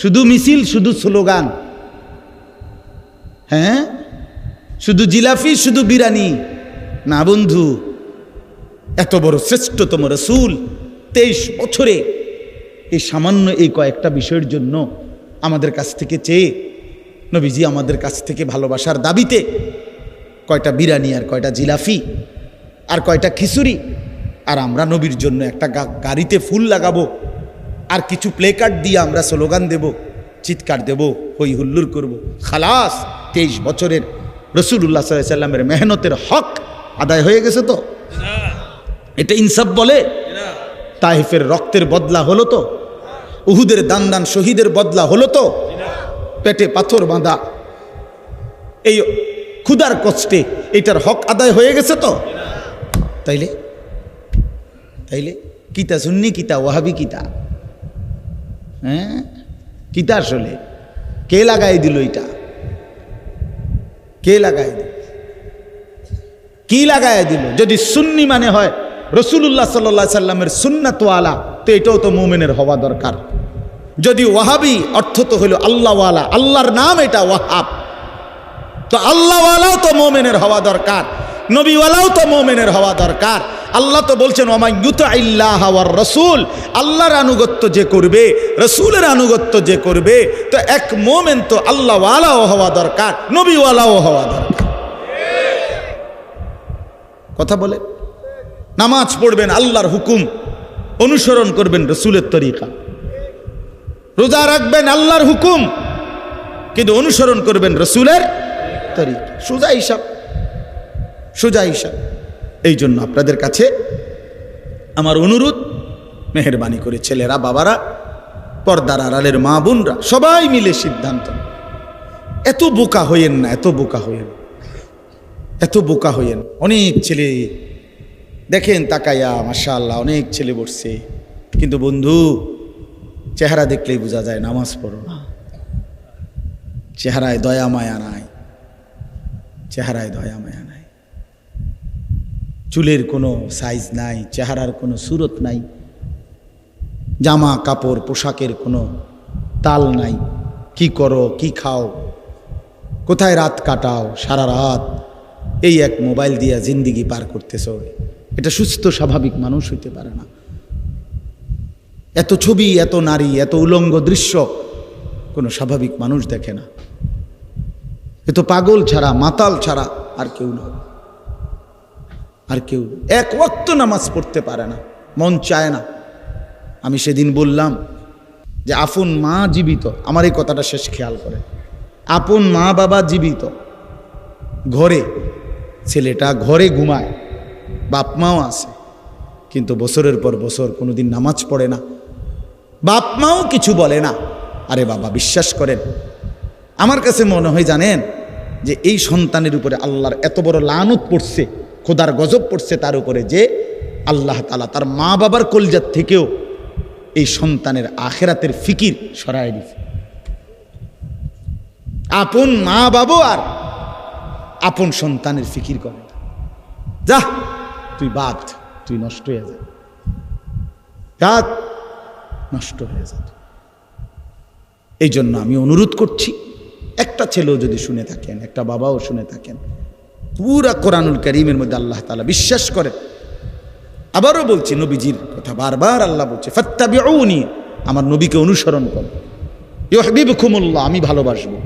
শুধু মিছিল, শুধু স্লোগান, হ্যাঁ, শুধু জিলাপি, শুধু বিরিয়ানি না বন্ধু। এত বড় শ্রেষ্ঠতম রাসূল 23 বছরে এই সামান্য এই কয়েকটা বিষয়ের জন্য আমাদের কাছ থেকে চেয়ে নবীজি আমাদের কাছ থেকে ভালোবাসার দাবিতে কয়টা বিরিয়ানি আর কয়টা জিলাপি আর কয়টা খিচুড়ি, আর আমরা নবীর জন্য একটা গাড়িতে ফুল লাগাবো, আর কিছু প্লে কার্ড দিয়ে আমরা স্লোগান দেব, চিৎকার দেব, হই হুল্লোড় করব। খালাস, 23 বছরের রাসূলুল্লাহ সাল্লাল্লাহু আলাইহি সাল্লামের মেহনতের হক আদায় হয়ে গেছে তো? এটা ইনসাফ বলে? তাইফের রক্তের বদলা হলো তো? উহুদের দান দান শহীদের বদলা হলো তো? পেটে পাথর বাঁধা এই ক্ষুধার কষ্টে এটার হক আদায় হয়ে গেছে তো? তাইলে তাইলে কিতা সুন্নি, কিতা ওয়াহাবি, কিতা হ্যাঁ, কিতা আসলে কে লাগাই দিল এটা? কে লাগাই দিল? কি লাগাই দিল? যদি সুন্নি মানে হয় রাসূলুল্লাহ সাল্লাল্লাহু আলাইহি সাল্লামের সুন্নাতওয়ালা, তো এটাও তো মুমিনের হওয়া দরকার। যদি ওয়াহাবি অর্থ তো হলো আল্লাহওয়ালা, আল্লাহর নাম এটা ওয়াহাব, তো আল্লাহওয়ালাও তো মুমিনের হওয়া দরকার, নবীওয়ালাও তো মুমিনের হওয়া দরকার। আল্লাহ তো বলছেন ওয়ামান ইউতিইল্লাহ ওয়ার রাসূল, আল্লাহর আনুগত্য যে করবে, রাসূলের আনুগত্য যে করবে, তো এক মুমিন তো আল্লাহওয়ালাও হওয়া দরকার, নবীওয়ালাও হওয়া দরকার। কথা বলে, নামাজ পড়বেন আল্লাহর হুকুম, অনুসরণ করবেন রাসূলের তরিকা, রোজা রাখবেন আল্লাহর হুকুম, কিন্তু অনুসরণ করবেন রাসূলের তরিকা। সোজা হিসাব, সোজা হিসাব। এই জন্য আপনাদের কাছে আমার অনুরোধ, মেহেরবানি করে ছেলেরা, বাবারা, পর্দার আড়ালের মা বোনরা, সবাই মিলে সিদ্ধান্ত, এত বোকা হইয়েন না, এত বোকা হইয়েন, এত বোকা হইয়েন। অনেক ছেলে দেখেন তাকাইয়া, মাশাআল্লাহ অনেক ছেলে বসছে, কিন্তু বন্ধু চেহারা দেখলেই বোঝা যায় নামাজ পড়ো না, চেহারায় দয়া মায়া নাই, চেহারায় দয়া মায়া নাই, চুলের কোনো সাইজ নাই, চেহারার কোনো সুরত নাই, জামা কাপড় পোশাকের কোনো তাল নাই, কি করো, কি খাও, কোথায় রাত কাটাও, সারা রাত এই এক মোবাইল দিয়া জিন্দিগি পার করতেছ, এটা সুস্থ স্বাভাবিক মানুষ হইতে পারে না। এত ছবি, এত নারী, এত উলঙ্গ দৃশ্য কোনো স্বাভাবিক মানুষ দেখে না। এ তো পাগল ছাড়া, মাতাল ছাড়া আর কেউ না, আর কেউ এক ওয়াক্ত নামাজ পড়তে পারে না, মন চায় না, আমি সেদিন বললাম যে আপন মা জীবিত, আমার এই কথাটা শেষ খেয়াল করে, আপন মা বাবা জীবিত, ঘরে ছেলেটা ঘরে ঘুমায়, বাপ মাও আছে, কিন্তু বছরের পর বছর কোনোদিন নামাজ পড়ে না, বাপ মাও কিছু বলে না। আরে বাবা, বিশ্বাস করেন, আমার কাছে মনে হয় জানেন যে এই সন্তানের উপরে আল্লাহর এত বড় লানত পড়ছে, খোদার গজব পড়ছে তার উপরে, যে আল্লাহ তাআলা তার মা বাবার কলজাত থেকেও এই সন্তানের আখেরাতের ফিকির সরায় দিছে। আপন মা বাবা আর আপন সন্তানের ফিকির করে, যা তুই বাদ, তুই নষ্ট হয়ে যা, যা নষ্ট হয়ে যা। এই জন্য আমি অনুরোধ করছি, একটা ছেলেও যদি শুনে থাকেন, একটা বাবাও শুনে থাকেন, পুরা কোরআনুল কারীমের মধ্যে আল্লাহ তাআলা বিশ্বাস করেন। আবারও বলছি, নবীজির কথা বারবার আল্লাহ বলছে, ফাত্তাবিউনি, আমার নবীকে অনুসরণ করো, ইউহিব্বুকুমুল্লাহ, আমি ভালোবাসবো,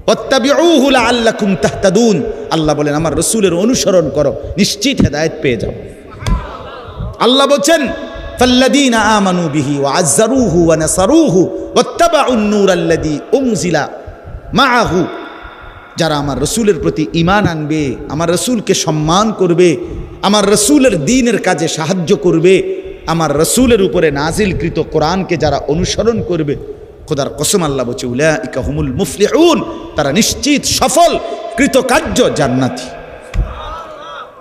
ওয়াত্তাবিউহু লাআল্লাকুম তাহতাদুন, আল্লাহ বলেন আমার রাসূলের অনুসরণ করো, নিশ্চিত হেদায়েত পেয়ে যাও। আল্লাহ বলেন, ফাল্লাযীনা আমানু বিহি ওয়া আযযারুহু ওয়া নাসারুহু ওয়াত্তাবাউন নূরাল্লাযী উনজিলা মাআহু, যারা আমার রসুলের প্রতি ঈমান আনবে, আমার রসুলকে সম্মান করবে, আমার রসুলের দ্বীনের কাজে সাহায্য করবে, আমার রসুলের উপরে নাজিলকৃত কোরআনকে যারা অনুসরণ করবে, খোদার কসম আল্লাহ বলছে, উলাইকা হুমুল মুফলিহুন, তারা নিশ্চিত সফল কৃতকার্য জান্নাতি।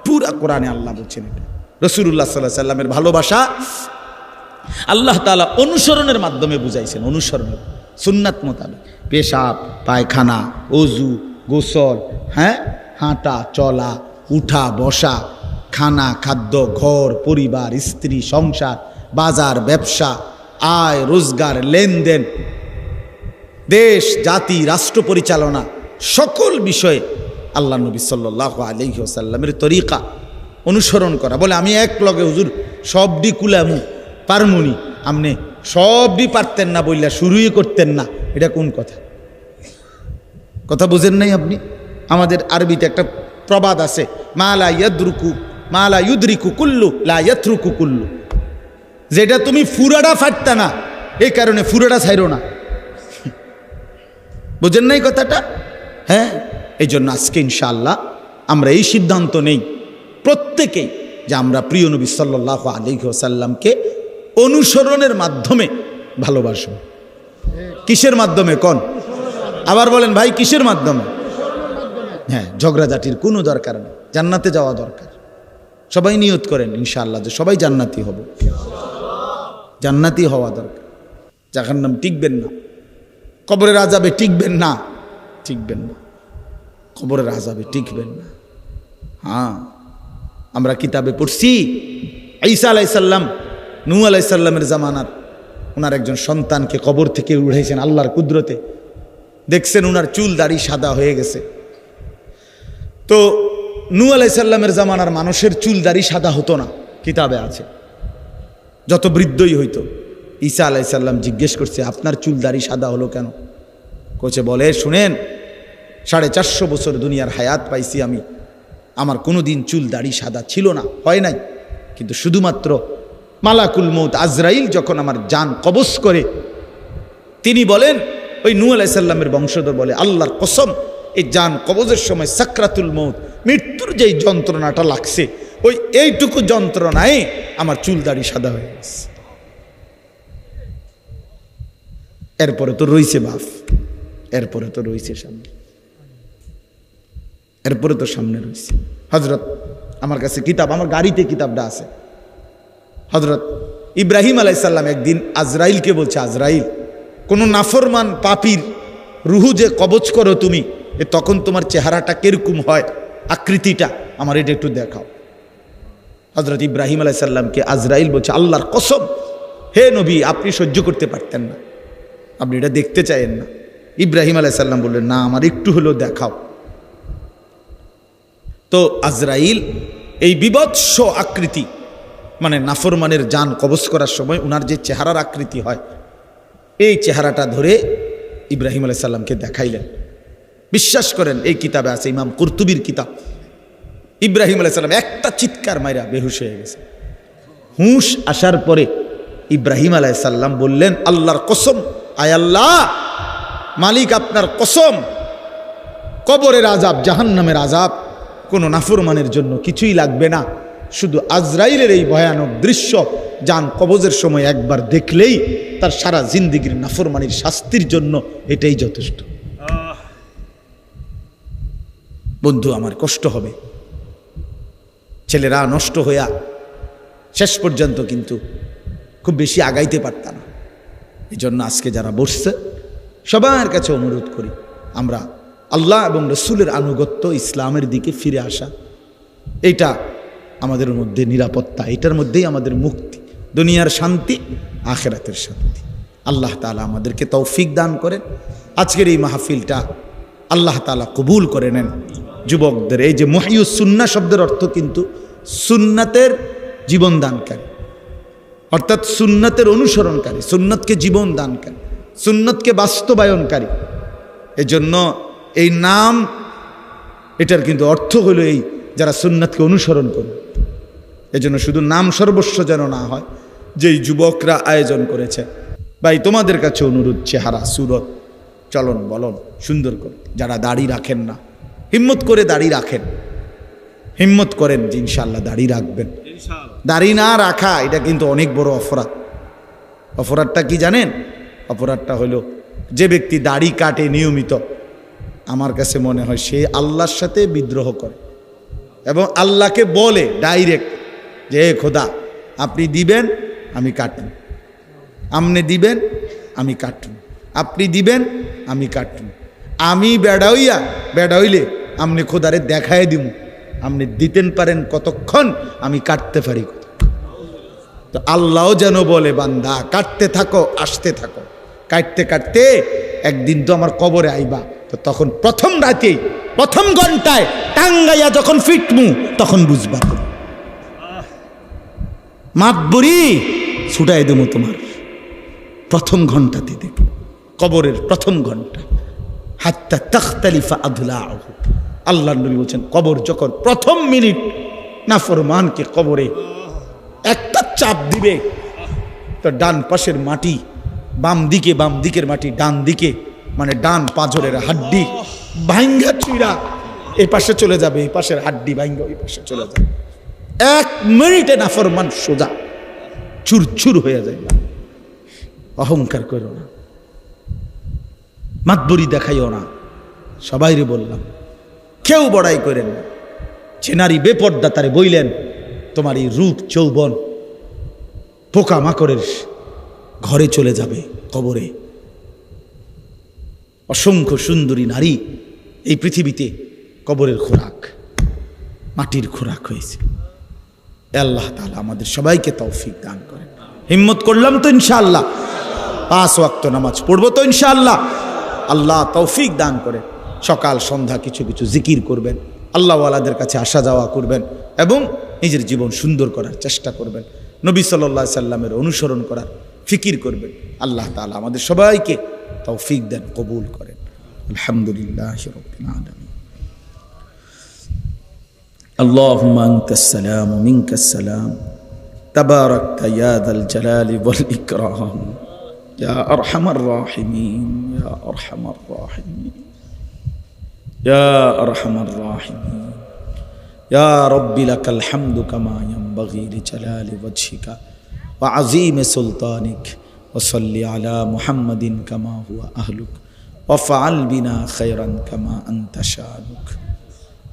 পুরা কোরআনে আল্লাহ বলছেন এটা। রাসূলুল্লাহ সাল্লাল্লাহু আলাইহি সাল্লামের ভালোবাসা আল্লাহ তাআলা অনুসরণের মাধ্যমে বুঝাইছেন। অনুসরণ সুন্নাত মোতাবেক, পেশাব, পায়খানা, ওযু, গোসল, হাঁটা চলা, উঠা বসা, খানা খাদ্য, ঘর পরিবার, স্ত্রী সংসার, বাজার ব্যবসা, আয় রোজগার, লেনদেন, দেশ জাতি রাষ্ট্র পরিচালনা, সকল বিষয়ে আল্লাহ নবী সাল্লাল্লাহু আলাইহি ওয়াসাল্লামের তরিকা অনুসরণ করা। বলে আমি এক লগে হুজুর সবডি কুলামু পারমুনি, আমনে সবডি পারতেন না বললা শুরুই করতেন না, এটা কোন কথা? কথা বুঝেন নাই আপনি? আমাদের আরবিতে একটা প্রবাদ আছে, মা লা ইউদরিকু কুল্লু লা ইয়াতরুকু কুল্লু, যেটা তুমি ফুরাটা ফাটতা না, এই কারণে ফুরাটা ছাইরো না। বুঝেন নাই কথাটা? এই জন্য আজকে ইনশাআল্লাহ আমরা এই সিদ্ধান্ত নেই প্রত্যেকেই যে আমরা প্রিয় নবী সাল্লাল্লাহু আলাইহি ওয়াসাল্লামকে অনুসরণের মাধ্যমে ভালোবাসব। কিসের মাধ্যমে কোন? আবার বলেন ভাই, কিসের মাধ্যমে? ঝগড়াঝাটির কোনো দরকার নেই, জান্নাতে যাওয়া দরকার। সবাই নিয়ত করেন ইনশাআল্লাহ যে সবাই জান্নাতি হব, জান্নাতি হওয়া দরকার। জাহান্নাম টিকবেন না, কবরের আযাবে টিকবেন না, কবরের আযাবে টিকবেন না। আমরা কিতাবে পড়ছি ঈসা আলাইহিস সালাম, নূহ আলাইহিস সালামের জামানার ওনার একজন সন্তানকে কবর থেকে উঠাইছেন আল্লাহর কুদরতে। দেখছেন ওনার চুল দাড়ি সাদা হয়ে গেছে। তো নূহ আলাইহিস সালামের জামানার মানুষের চুল দাড়ি সাদা হতো না, কিতাবে আছে, যত বৃদ্ধই হইতো। ঈসা আলাইহিস সালাম জিজ্ঞেস করছে, আপনার চুল দাড়ি সাদা হলো কেন? কোচে বলে, শুনেন, 450 বছর দুনিয়ার হায়াত পাইছি আমি, আমার কোনো দিন চুল দাড়ি সাদা ছিল না, হয় নাই। কিন্তু শুধুমাত্র মালাকুল মউত আজরাইল যখন আমার জান কবজ করে, তিনি বলেন, ওই নূহ আলাইহিস সালামের বংশধর বলে, আল্লাহর কসম, এই জান কবজের সময় সাকরাতুল মউত, মৃত্যুর যেই যন্ত্রণাটা লাগছে, ওই এইটুকু যন্ত্রণায় আমার চুল দাড়ি সাদা হয়ে গেছে। এরপরে তো রইছে বাপ, এরপরে তো রইছে সামনে, এরপরে তো সামনে রয়েছে হযরত, আমার কাছে কিতাব, আমার গাড়িতে কিতাবটা আছে। হযরত ইব্রাহিম আলাইহিস সালাম একদিন আজরাইলকে বলছে, আজরাইল, কোনো নাফরমান পাপীর রুহু যে কবজ করো তুমি, তখন তোমার চেহারাটা কিরকম হয়, আকৃতিটা আমার এটা একটু দেখাও। হযরত ইব্রাহিম আলাইহিস সালামকে আজরাইল বলছে, আল্লাহর কসম, হে নবী, আপনি সহ্য করতে পারতেন না, আপনি এটা দেখতে চাইেন না। ইব্রাহিম আলাইহিস সালাম বললেন, না, আমার একটু হলেও দেখাও। তো আজরাইল এই বিভৎস আকৃতি, মানে নাফরমানের জান কবজ করার সময় ওনার যে চেহারার আকৃতি হয়, এই চেহারাটা ধরে ইব্রাহিম আলাইহিস সালামকে দেখাইলেন। বিশ্বাস করেন, এই কিতাবে আছে, ইমাম কুরতুবীর কিতাব। ইব্রাহিম আলাইহিস সালাম একটা চিৎকার মাইরা বেহুশ হয়ে গেছে। হুঁশ আসার পরে ইব্রাহিম আলাইহিস সালাম বললেন, আল্লাহর কসম, আয় আল্লাহ, মালিক আপনার কসম, কবরের আযাব, জাহান্নামের আযাব কোনো নাফরমানের জন্য কিছুই লাগবে না, শুধু আজরাইলের এই ভয়ানক দৃশ্য জান কবজের সময় একবার দেখলেই তার সারা জিন্দেগীর নাফরমানির শাস্তির জন্য এটাই যথেষ্ট। বন্ধু আমার, কষ্ট হবে, ছেলেরা নষ্ট হইয়া শেষ পর্যন্ত কিন্তু খুব বেশি আগাইতে পারত না। এই জন্য আজকে যারা বসছে সবার কাছে অনুরোধ করি, আমরা আল্লাহ এবং রসুলের আনুগত্য, ইসলামের দিকে ফিরে আসা, এইটা আমাদের মধ্যে নিরাপত্তা, এটার মধ্যেই আমাদের মুক্তি, দুনিয়ার শান্তি, আখিরাতের শান্তি। আল্লাহ তাআলা আমাদেরকে তৌফিক দান করেন। আজকের এই মাহফিলটা আল্লাহ তাআলা কবুল করে নেন। যুবকদের এই যে মুহইয়ুস সুন্নাহ শব্দের অর্থ কিন্তু সুন্নাতের জীবন দানকারী, অর্থাৎ সুন্নাতের অনুসরণকারী, সুন্নাতকে জীবন দানকারী, সুন্নাতকে বাস্তবায়নকারী। এজন্য এই নাম, এটার কিন্তু অর্থ হলো এই যারা সুন্নাতকে অনুসরণ করবে। এজন্য শুধু নাম সর্বস্ব যেন না হয়। যেই যুবকরা আয়োজন করেছে, ভাই তোমাদের কাছে অনুরোধ, চেহারা, সুরত, চলন বলন সুন্দর করে, যারা দাড়ি রাখেন না হিম্মত করে দাড়ি রাখেন, হিম্মত করেন যে ইনশাআল্লাহ দাড়ি রাখবেন। দাড়ি না রাখা এটা কিন্তু অনেক বড় অপরাধ। অপরাধটা কি জানেন? অপরাধটা হলো যে ব্যক্তি দাড়ি কাটে নিয়মিত, আমার কাছে মনে হয় সে আল্লাহর সাথে বিদ্রোহ করে এবং আল্লাহকে বলে ডাইরেক্ট যে হে খোদা, আপনি দিবেন আমি কাটুন, আপনি দিবেন আমি কাটুন, আপনি দিবেন আমি কাটুন, আমি বেড়া হইলে আপনি খোদারে দেখায় দিব, আপনি দিতেন পারেন কতক্ষণ, আমি কাটতে পারি কতক্ষণ। তো আল্লাহও যেন বলে বান্দা কাটতে থাকো, আসতে থাকো, কাটতে কাটতে একদিন তো আমার কবরে আইবা, তো তখন প্রথম রাতেই প্রথম ঘন্টায় টাঙ্গাইয়া যখন ফিটমু তখন বুঝবা, মাতবরি ছুটাই দেবো তোমার প্রথম ঘন্টাতে, দেখ কবরের প্রথম ঘন্টা, হাত্তা তাখতালিফা আদলাহু। আল্লাহর নবী বলছেন, কবর যখন প্রথম মিনিট নাফরমানকে কবরে একটা চাপ দিবে, তো ডান পাশের মাটি বাম দিকের মাটি ডান দিকে, মানে ডান পাঁজরের হাড্ডি ভাঙ্গা চুইরা এই পাশে চলে যাবে, এই পাশের হাড্ডি ভাঙ্গা ওই পাশে চলে যাবে। 1 মিনিটে নাফরমান সোজা চুরচুর হয়ে যায়। অহংকার করো না, মাতবরি দেখাইও না, সবাইরে বললাম কেউ বড়াই করেন না। যে নারী বেপর্দা তারে বইলেন, তোমার এই রূপ যৌবন পোকা মাকড়ের ঘরে চলে যাবে কবরে। অসংখ্য সুন্দরী নারী এই পৃথিবীতে কবরের খোরাক, মাটির খোরাক হয়েছে। আল্লাহ তাআলা আমাদের সবাইকে তৌফিক দান করেন। হিম্মত করলাম তো ইনশাআল্লাহ, 5 ওয়াক্ত নামাজ পড়বো তো ইনশাআল্লাহ। আল্লাহ তৌফিক দান করে সকাল সন্ধ্যা কিছু কিছু জিকির করবেন, আল্লাহওয়ালাদের কাছে আসা যাওয়া করবেন এবং নিজের জীবন সুন্দর করার চেষ্টা করবেন, নবী সাল্লাল্লাহু আলাইহি সাল্লামের অনুসরণ করার ফিকির করবেন। আল্লাহ তাআলা আমাদের সবাইকে তৌফিক দেন, কবুল করেন। আলহামদুলিল্লাহি রাব্বিল আলামিন। আল্লাহুম্মা আনতাস সালাম ওয়া মিনকাস সালাম, তাবারাকতা ইয়া যাল জালালি ওয়াল ইকরাম, ইয়া আরহামার রাহিমিন, ইয়া আরহামার রাহিমিন, ইয়া আরহামার রাহিমিন। ইয়া রাব্বি লাকাল হামদু কামা ইয়ানবাগি লিজালালি ওয়াজহিকা ওয়া আযীমি সুলতানিক, ওয়া সাল্লি আলা মুহাম্মাদিন কামা হুয়া আহলুক, ওয়া ফাআল বিনা খায়রান কামা আনতা শানুক।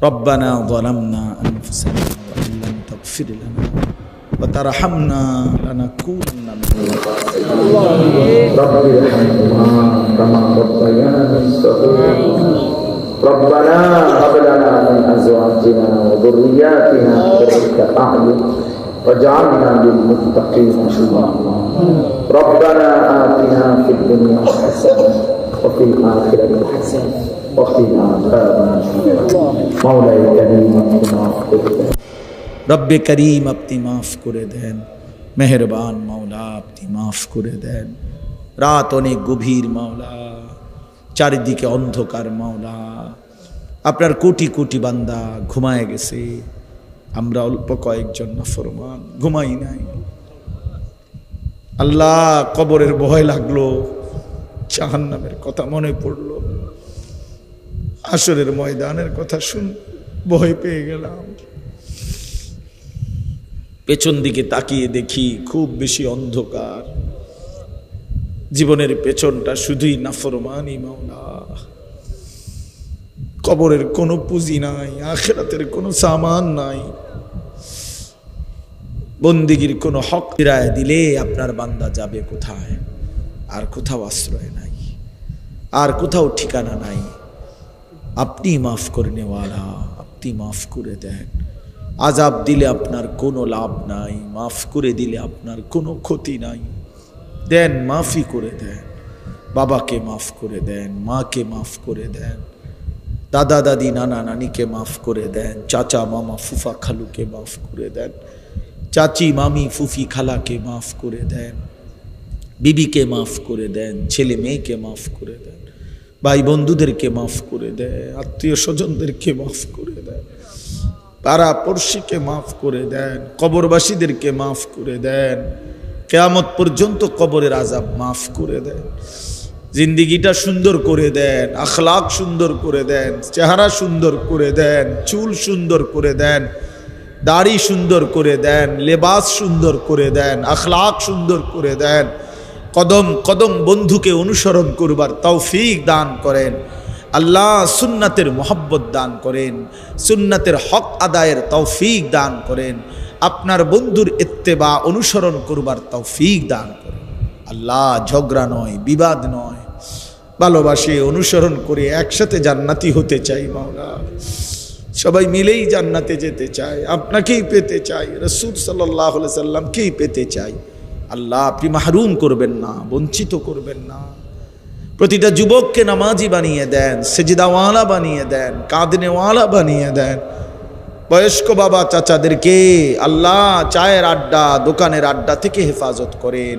রব্বানা যালামনা আনফুসানা ওয়া ইল্লাম তাগফির লানা ওয়া তারহামনা লানাকুনান্না মিনাল খাসিরিন। রব্বি রহমহুমা কামা রাব্বায়ানি সগীরা। ربنا هب لنا من ازواجنا وذرياتنا قرة اعين واجعلنا للمتقين اماما. ربنا آتنا في الدنيا حسنة وفي الآخرة حسنة وقنا عذاب النار. مولاي كريم মাফ করে দেন, রব্বে করিম আপনি মাফ করে দেন, মেহেরবান মাওলা আপনি মাফ করে দেন। রাত অনেক গভীর মাওলা, চারিদিকে অন্ধকার মাওলা, আপনার কোটি কোটি বান্দা ঘুমায় গেছে, আমরা অল্প কয়েকজন নাফরমান ঘুমাই নাই। আল্লাহ, কবরের ভয় লাগলো, জাহান্নামের কথা মনে পড়লো, হাসরের ময়দানের কথা শুন ভয় পেয়ে গেলাম। পেছন দিকে তাকিয়ে দেখি খুব বেশি অন্ধকার, জীবনের পেছনটা শুধুই নাফরমানি মাওলা। কবরের কোনো পুঁজি নাই, আখিরাতের কোনো সামান নাই, বন্দিগির কোনো হক ফিরায় দিলে আপনার বান্দা যাবে কোথায়? আর কোথাও আশ্রয় নাই, আর কোথাও ঠিকানা নাই। আপনি মাফ করে নেওয়ালা, আপনি মাফ করে দেন। আযাব দিলে আপনার কোনো লাভ নাই, মাফ করে দিলে আপনার কোনো ক্ষতি নাই। দেন, মাফই করে দেন। বাবাকে মাফ করে দেন, মাকে মাফ করে দেন, দাদা দাদি নানা নানিকে মাফ করে দেন, চাচা মামা ফুফা খালুকে মাফ করে দেন, চাচি মামি ফুফি খালাকে মাফ করে দেন, বিবিকে মাফ করে দেন, ছেলে মেয়েকে মাফ করে দেন, ভাই বন্ধুদেরকে মাফ করে দেন, আত্মীয় স্বজনদেরকে মাফ করে দেন, পাড়া পড়শিকে মাফ করে দেন, কবরবাসীদেরকে মাফ করে দেন, কিয়ামত পর্যন্ত কবরের আযাব মাফ করে দেন। জিন্দিগিটা সুন্দর করে দেন, আখলাক সুন্দর করে দেন, চেহারা সুন্দর করে দেন, চুল সুন্দর করে দেন, দাড়ি সুন্দর করে দেন, লেবাস সুন্দর করে দেন, আখলাক সুন্দর করে দেন। কদম কদম বন্ধুকে অনুসরণ করবার তৌফিক দান করেন আল্লাহ। সুন্নাতের মোহব্বত দান করেন, সুন্নাতের হক আদায়ের তৌফিক দান করেন, আপনার বন্ধুর ইত্তেবা অনুসরণ করবার তৌফিক দান করেন আল্লাহ। ঝগড়া নয়, বিবাদ নয়, ভালোবাসে অনুসরণ করে একসাথে জান্নাতি হতে চাই মাওলা। সবাই মিলেই জান্নাতে যেতে চায়, আপনাকেই পেতে চাই, রাসূল সাল্লাল্লাহু আলাইহি সাল্লামকেই পেতে চাই আল্লাহ। আপনি মাহরুম করবেন না, বঞ্চিত করবেন না। প্রতিটা যুবককে নামাজি বানিয়ে দেন, সেজদাওয়ালা বানিয়ে দেন, কাঁদনেওয়ালা বানিয়ে দেন। বয়স্ক বাবা চাচাদেরকে আল্লাহ চায়ের আড্ডা, দোকানের আড্ডা থেকে হেফাজত করেন,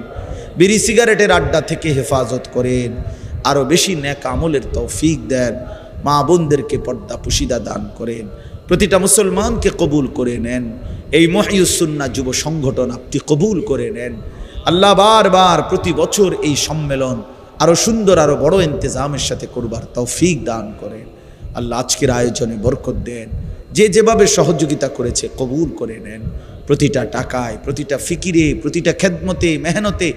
বিড়ি সিগারেটের আড্ডা থেকে হেফাজত করেন, আরও বেশি নেক আমলের তৌফিক দেন। মা বোনদেরকে পর্দা পুশিদা দান করেন, প্রতিটা মুসলমানকে কবুল করে নেন। এই মুহইয়ুস সুন্নাহ যুব সংগঠন আপনি কবুল করে নেন আল্লাহ। বারবার প্রতি বছর এই সম্মেলন আরও সুন্দর, আরও বড় ইন্তেজামের সাথে করবার তৌফিক দান করেন আল্লাহ। আজকের আয়োজনে বরকত দেন, যে যেভাবে সহযোগিতা করেছে কবুল করে নেন। প্রতিটা টাকায়, প্রতিটা ফিকিরে, প্রতিটা খেদমতে, মেহনতে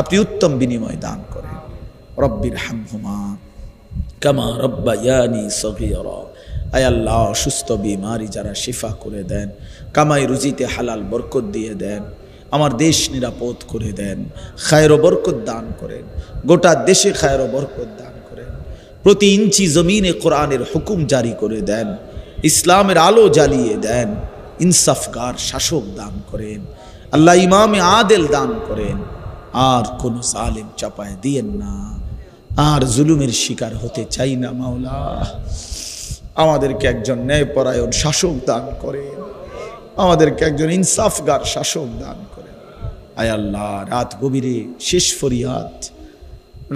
আপনি উত্তম বিনিময় দান করেন। রব্বির হামহুমা কামা রব্বায়ানি সগীরা। আয় আল্লাহ, সুস্থ বিমারি যারা শিফা করে দেন, কামাই রুজিতে হালাল বরকত দিয়ে দেন, আমার দেশ নিরাপদ করে দেন, খায়ের ও বরকত দান করেন, গোটা দেশে খায়ের ও বরকত দান করেন। প্রতি ইঞ্চি জমিনে কোরআনের হুকুম জারি করে দেন, ইসলামের আলো জ্বালিয়ে দেন, ইনসাফগার শাসক দান করেন আল্লাহ। ইমামে আদেল দান করেন, আর কোন জালেম চাপায় দিয়েন না, আর জুলুমের শিকার হতে চাই না মাওলা। আমাদেরকে একজন ন্যায়পরায়ণ শাসক দান করেন, আমাদেরকে একজন ইনসাফগার শাসক দান করেন। আয় আল্লাহ, রাত গভীরে শেষ ফরিয়াদ,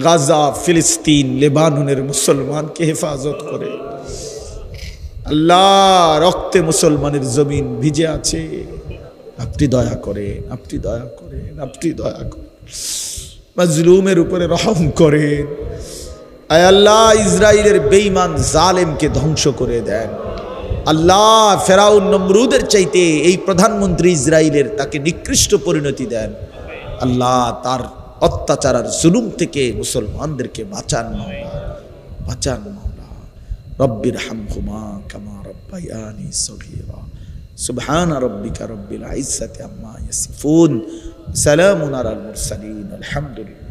গাজা, ফিলিস্তিন, লেবাননের মুসলমানকে হেফাজত করে আল্লাহ। রক্তে মুসলমানের জমিন ভিজে আছে, আপনি দয়া করেন, আপনি দয়া করেন, আপনি দয়া করেন। মাজলুমের উপরে রহম করেন। আয় আল্লাহ, ইসরায়েলের বেঈমান জালেমকে ধ্বংস করে দেন আল্লাহ। ফেরাউন নমরুদের চাইতে এই প্রধানমন্ত্রী ইসরায়েলের, তাকে নিকৃষ্ট পরিণতি দেন আল্লাহ। তার অত্যাচার আর জুলুম থেকে মুসলমানদেরকে বাঁচান মাওলা, বাঁচান মাওলা। রব্বির হামহুমা কামা রব্বায়ানি সগীরা। সুবহান রাব্বিকা রব্বিল ইজ্জাতি আম্মা ইয়াসিফুন, সালামুন আলাল মুরসালিন, আলহামদুলিল্লাহ।